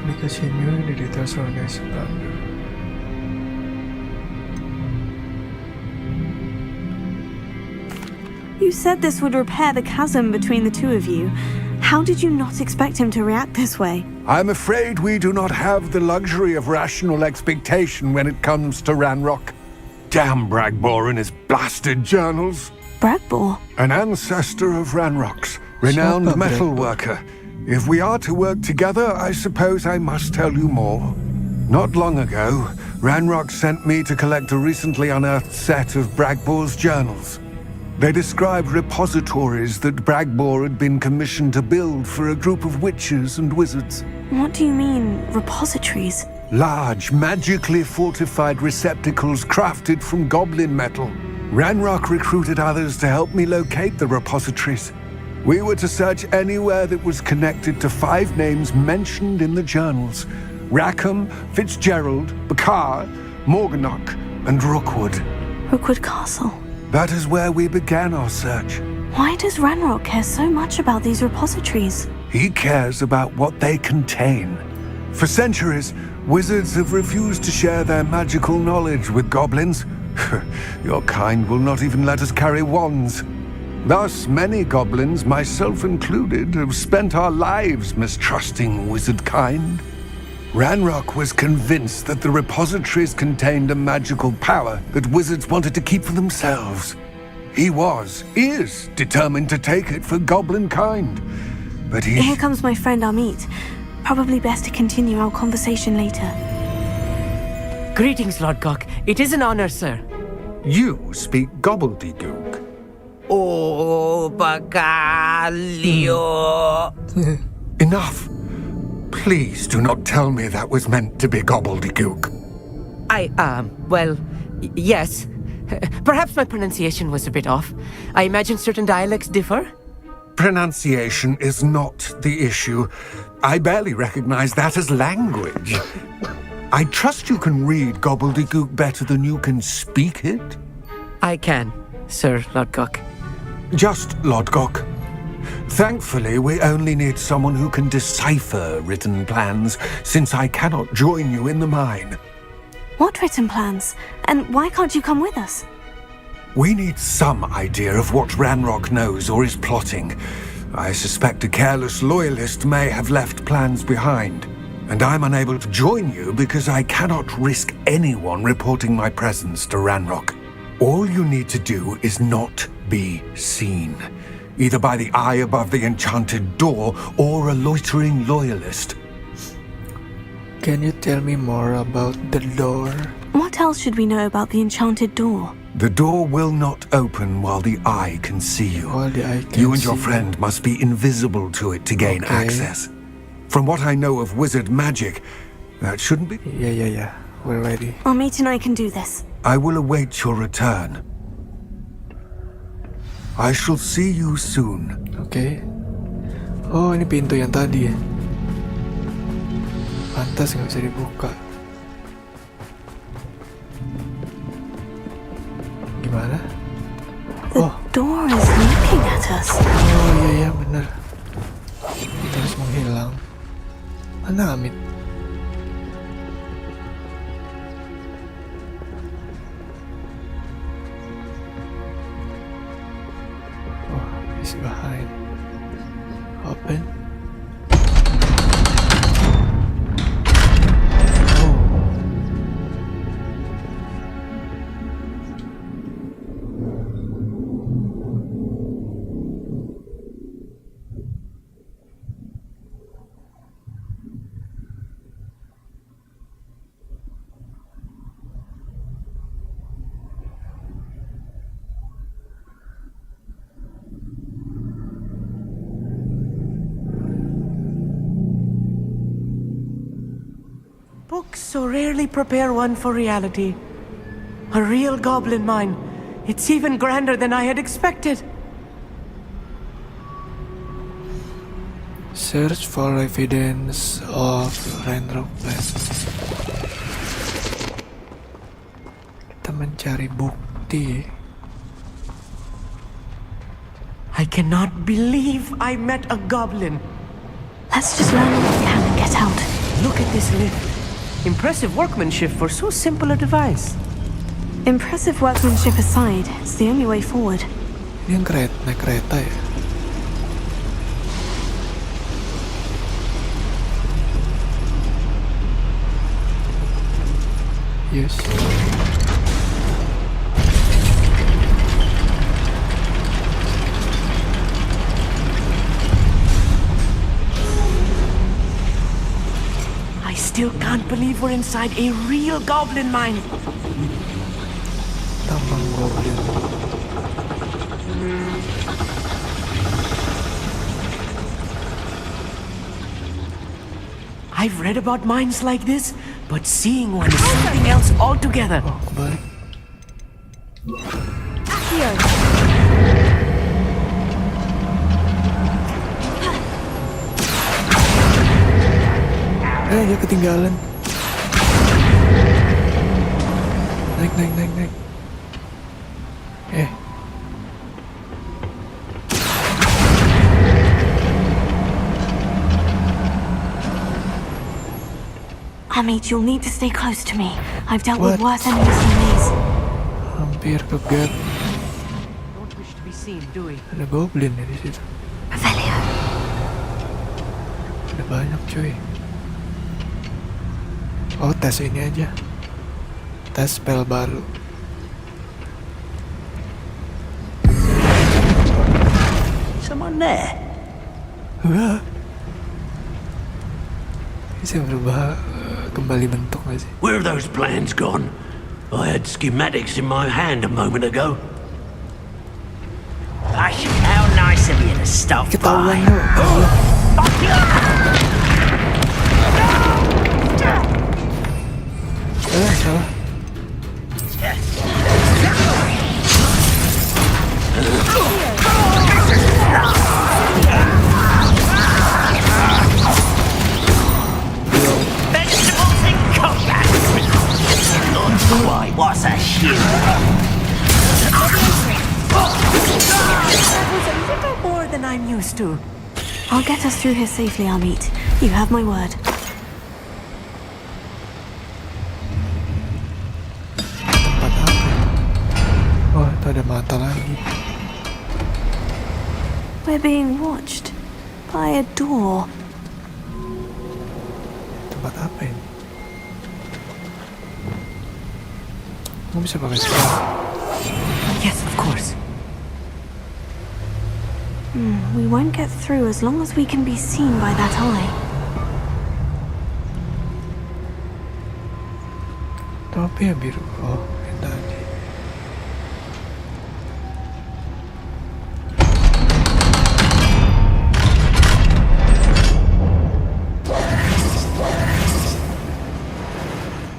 Because he knew the details surrounding its plunder. You said this would repair the chasm between the two of you. How did you not expect him to react this way? I'm afraid we do not have the luxury of rational expectation when it comes to Ranrock. Damn Bragbor and his blasted journals. Bragbor? An ancestor of Ranrock's, renowned metal worker. If we are to work together, I suppose I must tell you more. Not long ago, Ranrock sent me to collect a recently unearthed set of Bragbor's journals. They described repositories that Bragbor had been commissioned to build for a group of witches and wizards. What do you mean, repositories? Large, magically fortified receptacles crafted from goblin metal. Ranrock recruited others to help me locate the repositories. We were to search anywhere that was connected to 5 names mentioned in the journals: Rackham, Fitzgerald, Bakar, Morganach, and Rookwood. Rookwood Castle. That is where we began our search. Why does Ranrock care so much about these repositories? He cares about what they contain. For centuries, wizards have refused to share their magical knowledge with goblins. Your kind will not even let us carry wands. Thus, many goblins, myself included, have spent our lives mistrusting wizard kind. Ranrock was convinced that the repositories contained a magical power that wizards wanted to keep for themselves. He is determined to take it for goblin kind. But Here comes my friend Amit. Probably best to continue our conversation later. Greetings, Lord Cock. It is an honor, sir. You speak gobbledygook. Oh, Bagalio. Enough. Please do not tell me that was meant to be gobbledygook. Yes. Perhaps my pronunciation was a bit off. I imagine certain dialects differ. Pronunciation is not the issue. I barely recognize that as language. I trust you can read gobbledygook better than you can speak it? I can, Sir Lodgok. Just Lodgok. Thankfully, we only need someone who can decipher written plans, since I cannot join you in the mine. What written plans? And why can't you come with us? We need some idea of what Ranrock knows or is plotting. I suspect a careless loyalist may have left plans behind. And I'm unable to join you because I cannot risk anyone reporting my presence to Ranrock. All you need to do is not be seen, either by the eye above the enchanted door or a loitering loyalist. Can you tell me more about the door? What else should we know about the enchanted door? The door will not open while the eye can see you. While the eye can You and your see friend must be invisible to it to gain access. From what I know of wizard magic, that shouldn't be... Yeah. We're ready. Amit and I can do this. I will await your return. I shall see you soon. Okay. Oh, ini pintu yang tadi ya. Pantas nggak bisa dibuka. Gimana? The door is looking at us. Oh iya benar. Kita harus menghilang. Mana Amit? Oh, he's behind. Open. Books so rarely prepare one for reality. A real goblin mine. It's even grander than I had expected. Search for evidence of raindrop plan. Kita mencari bukti. I cannot believe I met a goblin. Let's just learn what we can and get out. Look at this lift. Impressive workmanship for so simple a device. Impressive workmanship aside, it's the only way forward. Ini yang naik kereta ya? Yes. I still can't believe we're inside a real goblin mine. Tambang goblin. I've read about mines like this, but seeing one is something else altogether. Oh, kebalik. Dia ketinggalan. Naik. Amit, you'll need to stay close to me. I've dealt with worse enemies than these. Hampir kegap. Don't wish to be seen, do we? Ada goblin ya di situ. Revelio. Ada banyak cuy. Oh, tes ini aja. Tes spell baru. Someone there? Wah. Bisa berubah kembali bentuk gak sih? Where are those plans gone? I had schematics in my hand a moment ago. Gosh, how nice of you to stop by. Salah. Vegetables in combat. Why, what's a shield? That was a little more than I'm used to. I'll get us through here safely, Amit. You have my word. Tempat apa? Oh, itu ada mata lagi. We're being watched by a door. Tempat apa ini? Kamu bisa pakai spell? Yes, of course. We won't get through as long as we can be seen by that eye. Itu apa ya biru? Oh, yang tadi.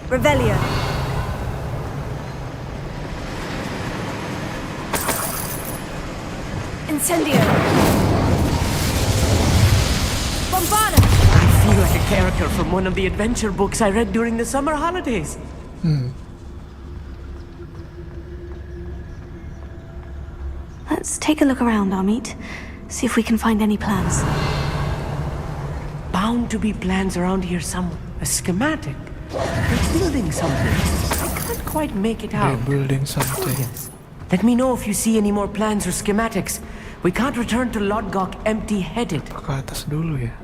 Revelio. Incendio. Bombarda. I feel like a character from one of the adventure books I read during the summer holidays. Let's take a look around, Amit. See if we can find any plans. Bound to be plans around here somewhere. A schematic. They're building something. I can't quite make it out. They're building something. Yes. Let me know if you see any more plans or schematics. We can't return to Lodgok empty-headed. Ke atas dulu ya.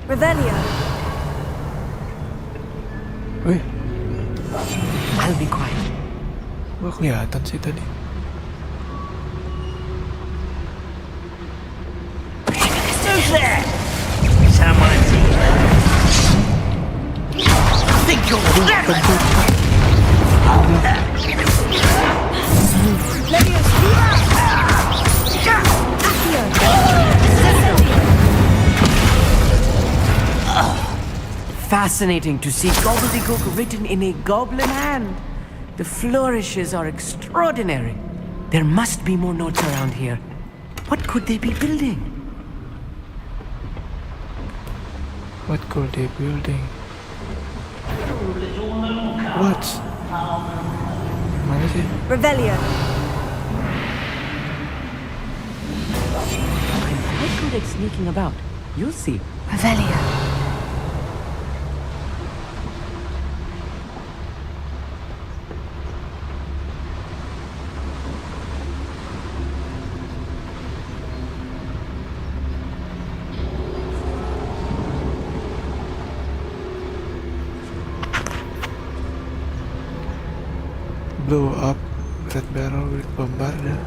Revelio. Wih, I'll be quiet. gak kelihatan sih tadi. Who's there? Someone's here. Think you're clever? Levio's viva. Accio. fascinating to see gobbledygook written in a goblin hand. The flourishes are extraordinary. There must be more notes around here. What could they be building? What could they building? What? Mana sih? Revelio. I'm quite good at sneaking about. You'll see. Revelio. Blow up red barrel with bombarda.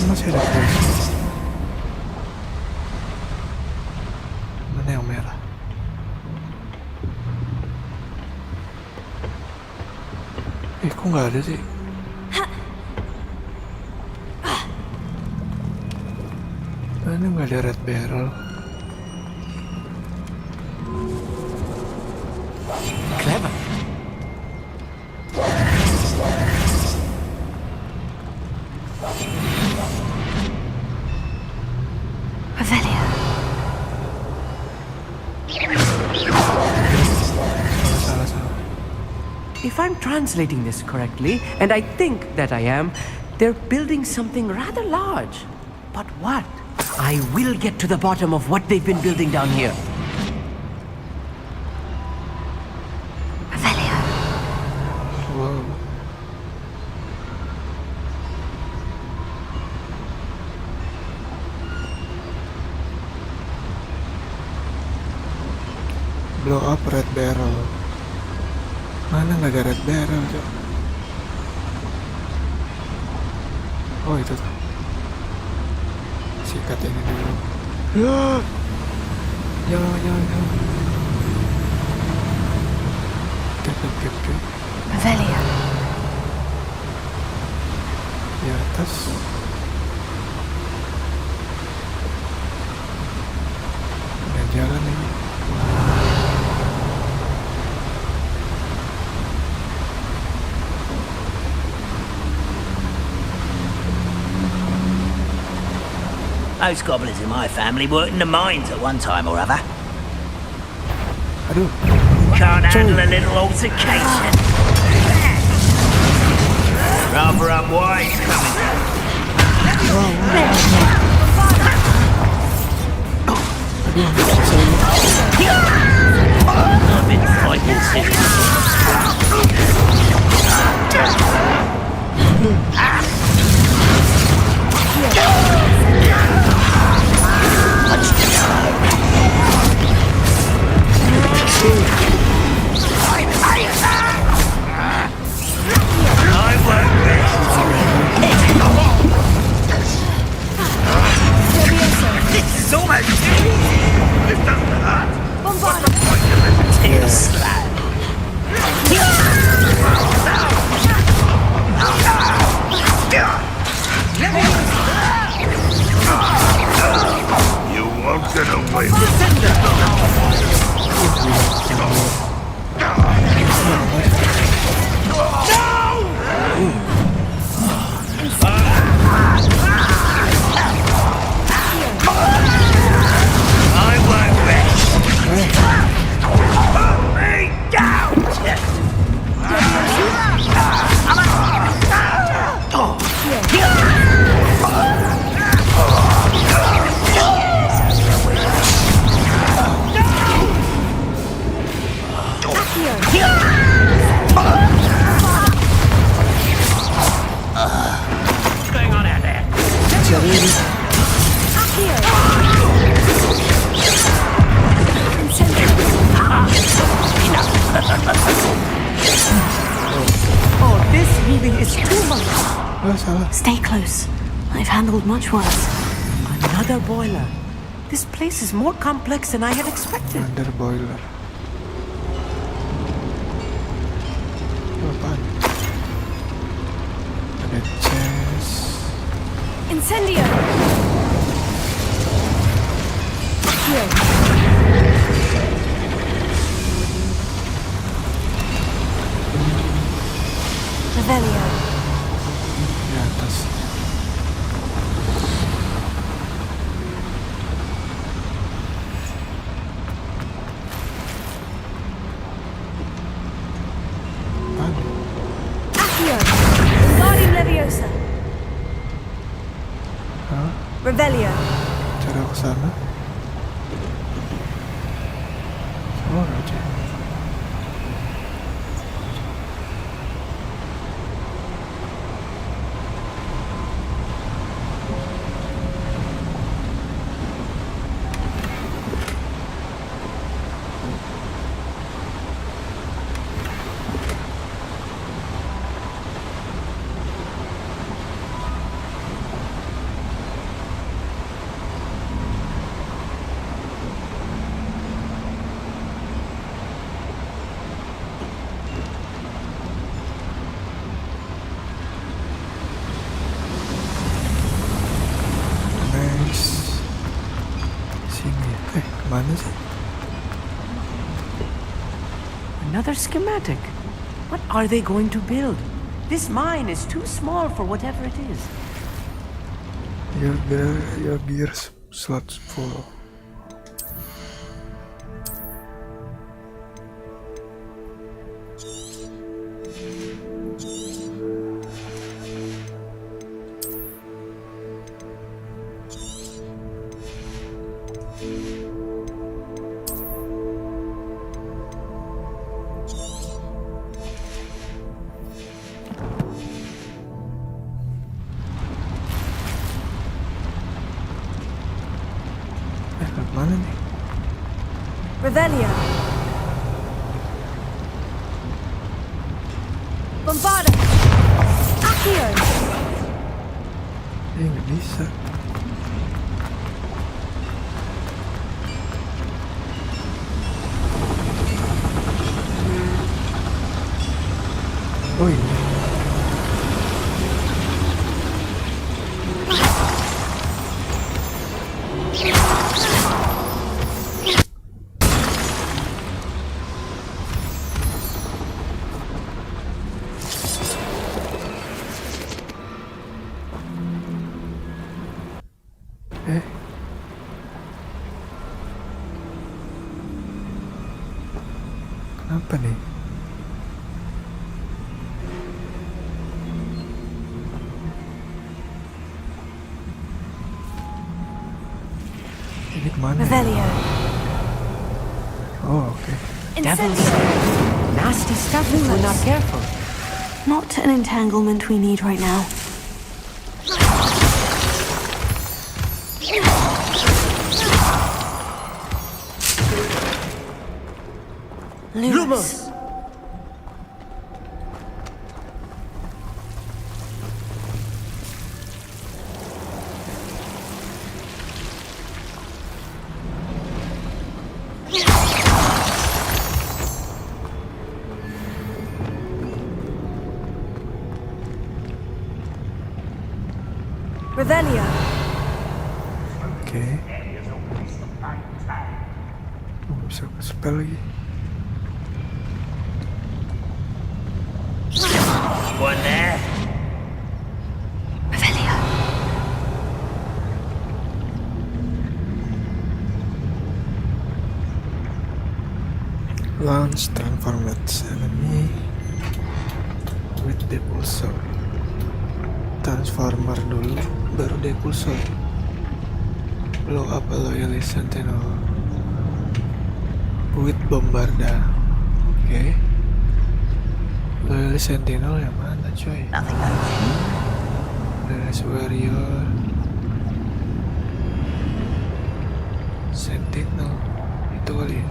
Masih ada polisi. Mana yang merah? Kok nggak ada sih? Mana nggak ada red barrel? Clever. Revelio. If I'm translating this correctly, and I think that I am, they're building something rather large. But what? I will get to the bottom of what they've been building down here. Revelio. Wow. Blow up red barrel. Mana nggak ada red barrel, Cok? Oh, itu tuh. Sikat ini dulu. Jangan. Gap. Revelio. Di atas. Ada jalan ini. Those goblins in my family worked in the mines at one time or other. Aduh. Can't handle a little altercation. Rather unwise coming. I've been fighting since. This is almost easy. This doesn't hurt. What's the point of it? Tail slap. You won't get away What's going on out there? Oh, this healing is too much. Stay close. I've handled much worse. Another boiler. This place is more complex than I had expected. Under boiler. Apaan? Ada chest. Incendio! Here. Cara ke sana. Oh, aja. Kemana sih? Another schematic. What are they going to build? This mine is too small for whatever it is. Your gear slots full. Mana nih? Revelio. Bombarda. Accio. Nggak bisa. Oh ini. Kenapa nih? Ini kemana? Revelio. Oh, okay. Devils. Nasty stuff if we're not careful. Not an entanglement we need right now. Lumos. Revelio. Oke. Bisa ke spell lagi. One there. Revelio. Launch transformed enemy with depulsor. Transformer dulu, baru depulsor. Blow up a loyalist sentinel with bombarda. Oke. Loyalist sentinel yang mana coy? Nothing like Loyalist warrior. Sentinel itu kali ya.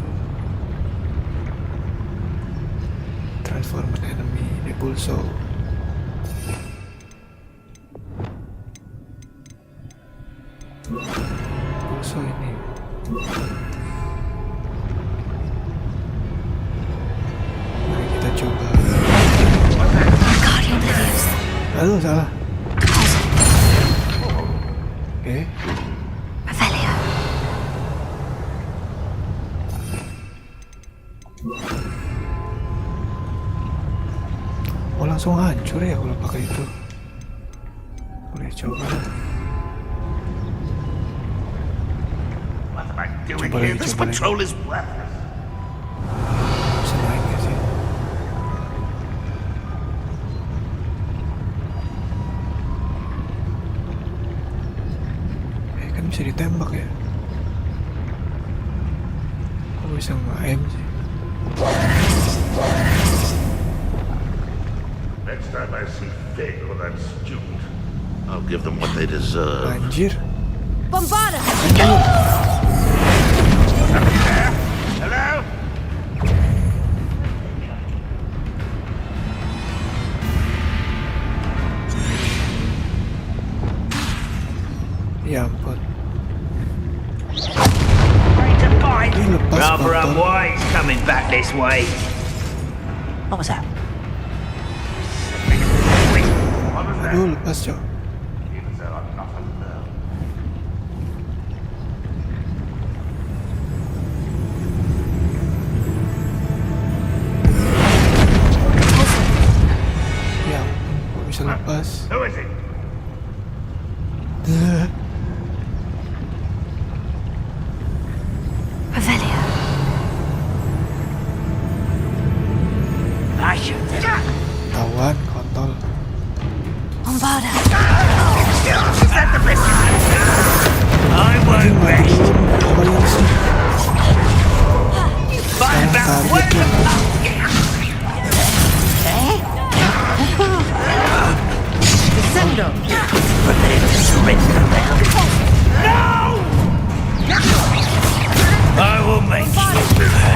Transformer enemy depulsor. Pulso ini. Mari kita coba. Aduh, salah. Oke. Revelio. Oh, langsung hancur ya kalau pakai itu. Boleh coba. What am I doing here? This patrol is worthless. Bisa naik gak sih? Kan bisa ditembak ya? Kok bisa nge-aim sih? Next time I see Fig or that student, I'll give them what they deserve. Anjir. Bombarda! Hello? Ya ampun. Rather unwise coming back this way. What was that? Aduh, lepas cok. Ya ampun, kok bisa lepas? Who is it? Revelia. Tawan, kontol. Bombarda. Is that the best you can do? I won't rest. Find out where the Descendo! Prepare to surrender now. No! I will make you pay.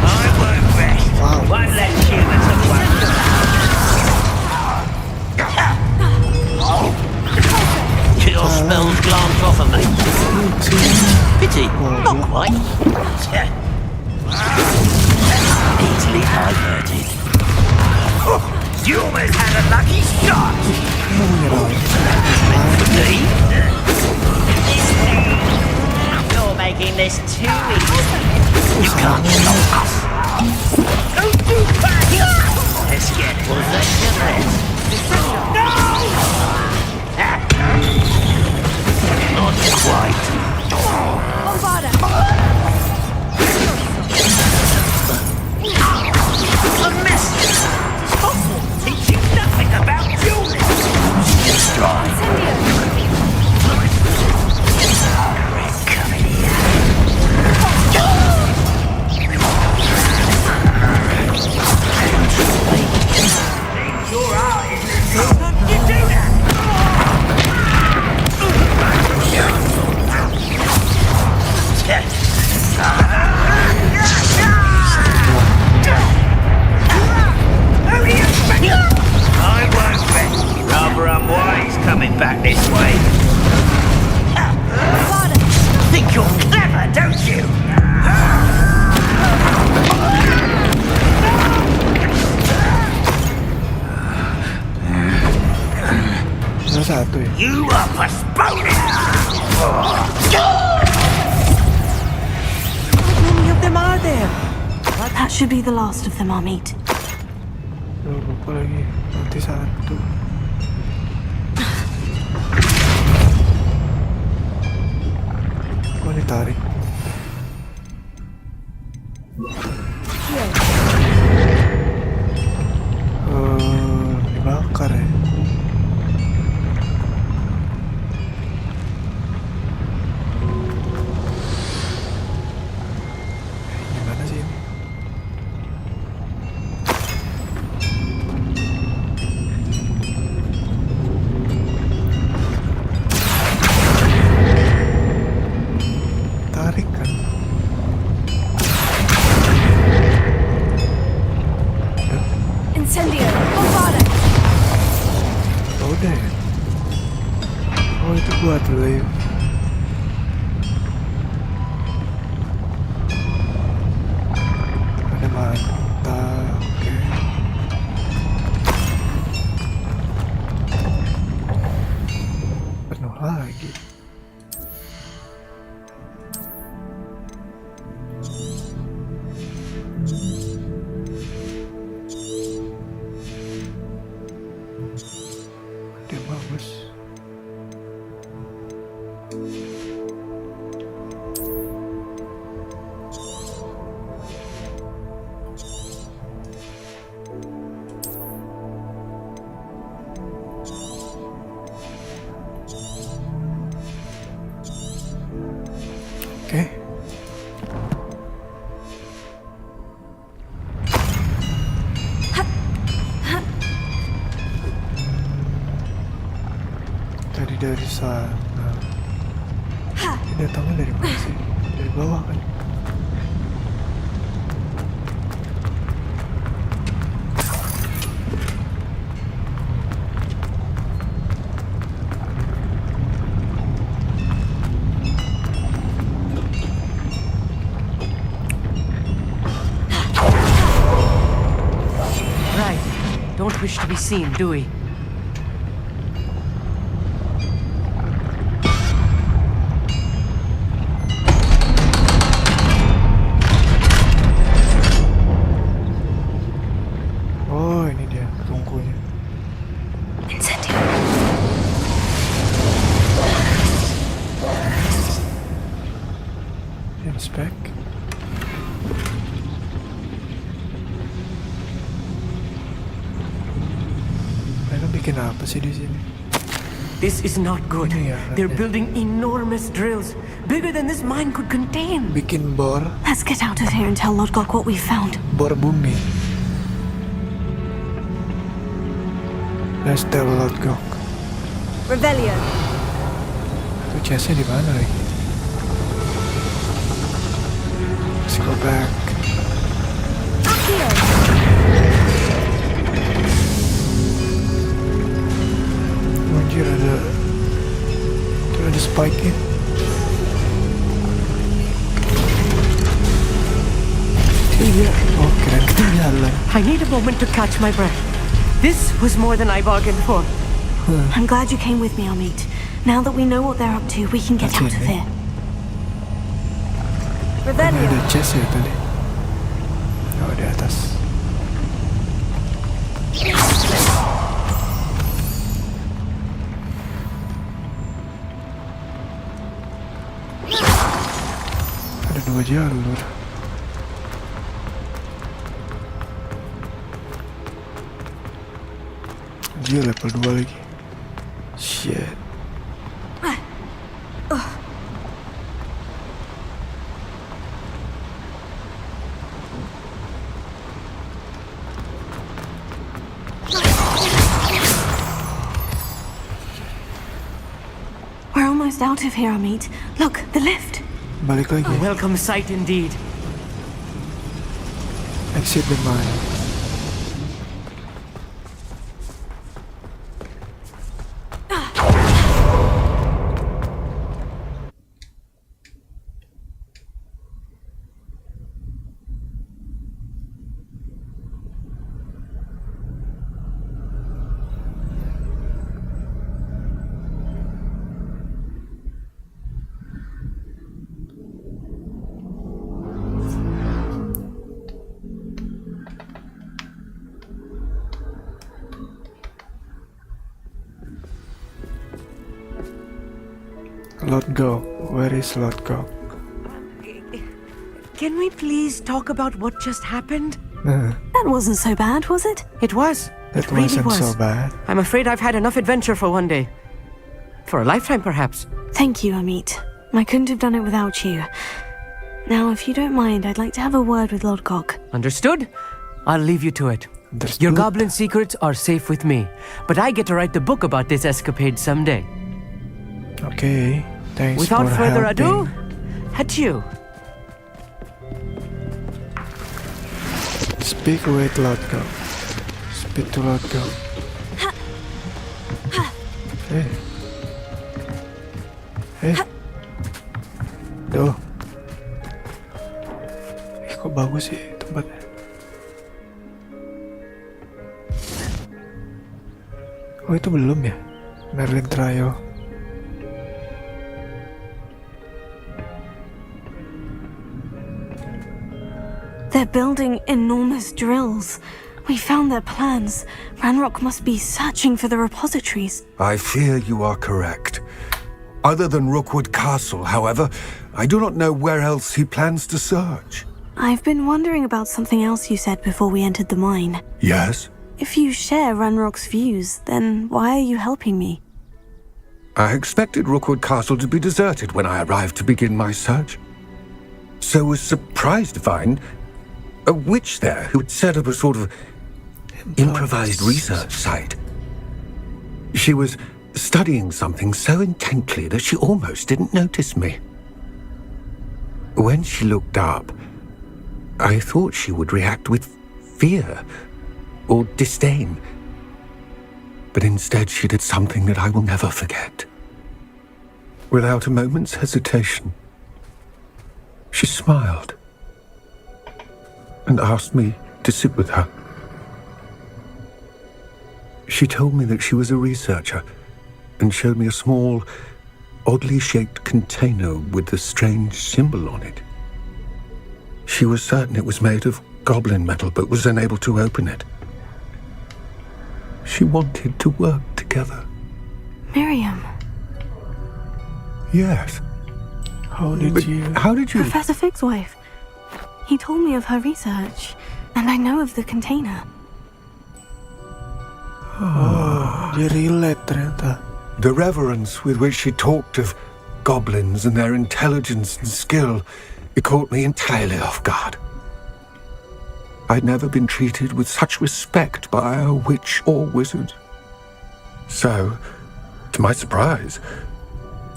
I won't rest. Won't let humans alone. Your spells glance off of me. Pity, not quite. Easily diverted. You almost had a lucky shot. You're making this too easy. You can't stop us. Don't do that. Let's get possession. No! Not quite. Bombarda! A mess. Teach you nothing about dueling. Stride. Your eyes. You do that. I won't bet. Rather unwise coming back this way. Think you're clever, don't you? Satu ya. You are postponing. How many of them are there? That should be the last of them, I'll meet. Lupa lagi. Nanti satu. Kok ditarik? Dibakar ya. Gimana sih ini? Oke. Tadi dari sana. Ini datangnya dari mana sih? Dari bawah kan? Right. Don't wish to be seen, do we? Oh, ini dia tungkunya. Inspect. Mereka bikin apa sih di sini? This is not good. They're building enormous drills, bigger than this mine could contain. Bikin bor. Let's get out of here and tell Lord Gok what we found. Bor bumi. Let's tell Lord Gok. Rebellion. Itu chestnya di mana lagi? Let's go back. Anjir, ada spike-nya. Iya, oh keren ketinggalan. I need a moment to catch my breath. This was more than I bargained for. I'm glad you came with me, Amit. Now that we know what they're up to, we can get out of here. Ada chest ya tadi. Oh, di atas. Ada 2 jalur. Dia level 2 lagi. Shit. We're almost out of here, Amit. Look, the lift. Balik lagi. A welcome sight indeed. Exit the mine. Lord Gok, where is Lord Gok? Can we please talk about what just happened? That wasn't so bad, was it? It was. That It really wasn't was. so bad. I'm afraid I've had enough adventure for one day. For a lifetime, perhaps. Thank you, Amit. I couldn't have done it without you. Now, if you don't mind, I'd like to have a word with Lord Gok. Understood? I'll leave you to it. Your goblin secrets are safe with me, but I get to write the book about this escapade someday. Okay, thanks Without for further helping. ado, adieu. Speak with Lord Gok. Speak to Lord Gok. Hey. Hey. Duh. Kok bagus sih tempatnya. Oh, itu belum ya? Merlin Trio. They're building enormous drills. We found their plans. Ranrock must be searching for the repositories. I fear you are correct. Other than Rookwood Castle, however, I do not know where else he plans to search. I've been wondering about something else you said before we entered the mine. Yes? If you share Ranrock's views, then why are you helping me? I expected Rookwood Castle to be deserted when I arrived to begin my search. so was surprised to find a witch there who had set up a sort of improvised research site. She was studying something so intently that she almost didn't notice me. When she looked up, I thought she would react with fear or disdain. But instead she did something that I will never forget. Without a moment's hesitation, she smiled and asked me to sit with her. She told me that she was a researcher and showed me a small, oddly shaped container with a strange symbol on it. She was certain it was made of goblin metal, but was unable to open it. She wanted to work together. Miriam. Yes. How did you... Professor Fig's wife. He told me of her research, and I know of the container. Dia relate ternyata. The reverence with which she talked of goblins and their intelligence and skill, it caught me entirely off guard. I'd never been treated with such respect by a witch or wizard. So, to my surprise,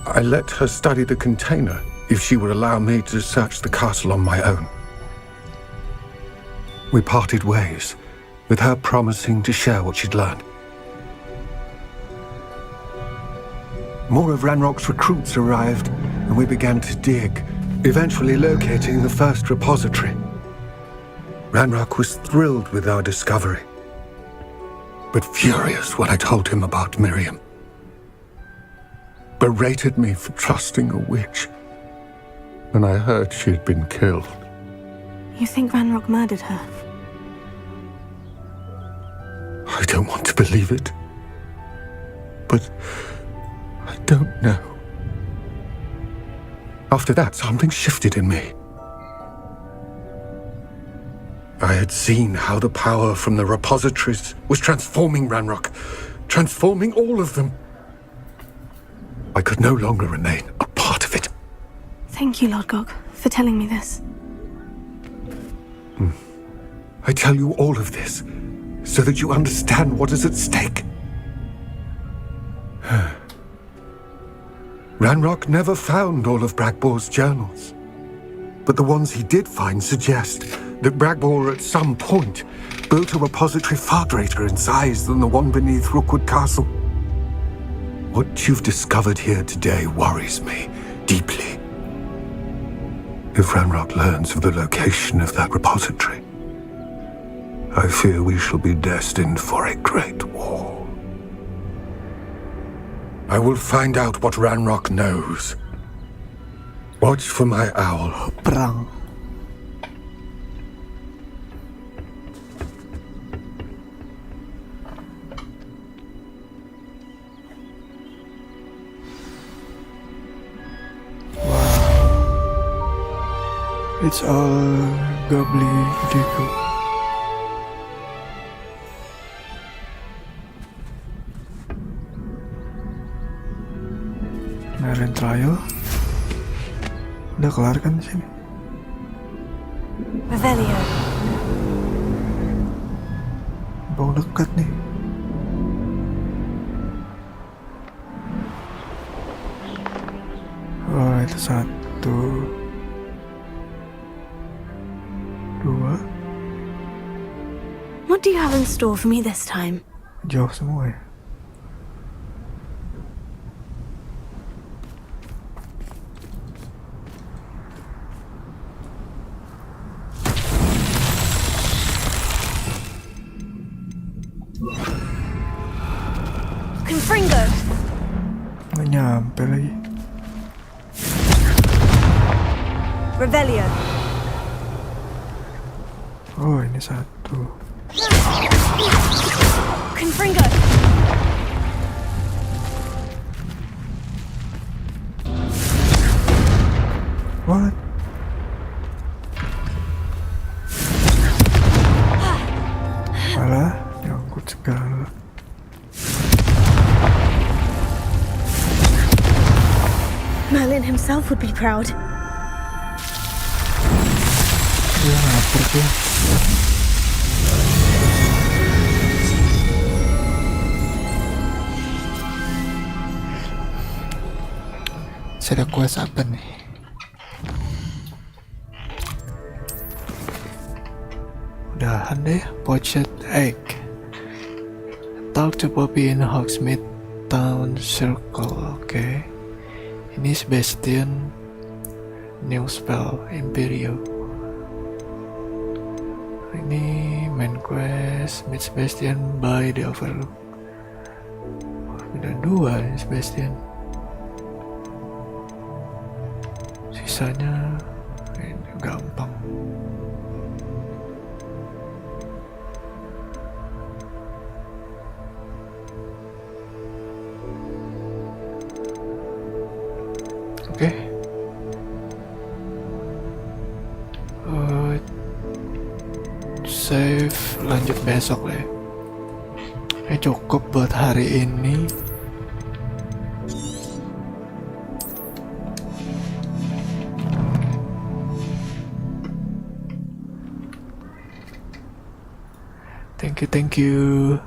I let her study the container if she would allow me to search the castle on my own. We parted ways, with her promising to share what she'd learned. More of Ranrock's recruits arrived, and we began to dig, eventually locating the first repository. Ranrock was thrilled with our discovery, but furious when I told him about Miriam. Berated me for trusting a witch when I heard she had been killed. You think Ranrock murdered her? I don't want to believe it, but I don't know. After that, something shifted in me. I had seen how the power from the repositories was transforming Ranrock, transforming all of them. I could no longer remain a part of it. Thank you, Lord Gog, for telling me this. I tell you all of this so that you understand what is at stake. Ranrock never found all of Bragbor's journals, but the ones he did find suggest that Bragbor at some point built a repository far greater in size than the one beneath Rookwood Castle. What you've discovered here today worries me deeply. If Ranrock learns of the location of that repository, I fear we shall be destined for a great war. I will find out what Ranrock knows. Watch for my owl. Perang. It's all gobbledygook. Kemarin trial udah kelar kan di sini? Revelio. Bau dekat nih. Oh, itu 1, 2. What do you have in store for me this time? Jauh semua ya. Confringo. Nggak nyampe lagi. Revelio. Oh, ini 1. Confringo. What? Alah, nyangkut segala. Merlin himself would be proud. Dia ngapur dia. Saya ada kuasa apa nih? Udahan deh, poached egg. Talk to Poppy in Hogsmeade Town Circle. Oke. Ini Sebastian. New spell Imperio. Ini main quest. Meet Sebastian by the Overlook. Ada 2 ini Sebastian. Sisanya ini gampang. Oke. Save, lanjut besok lah ya. Cukup buat hari ini. Thank you.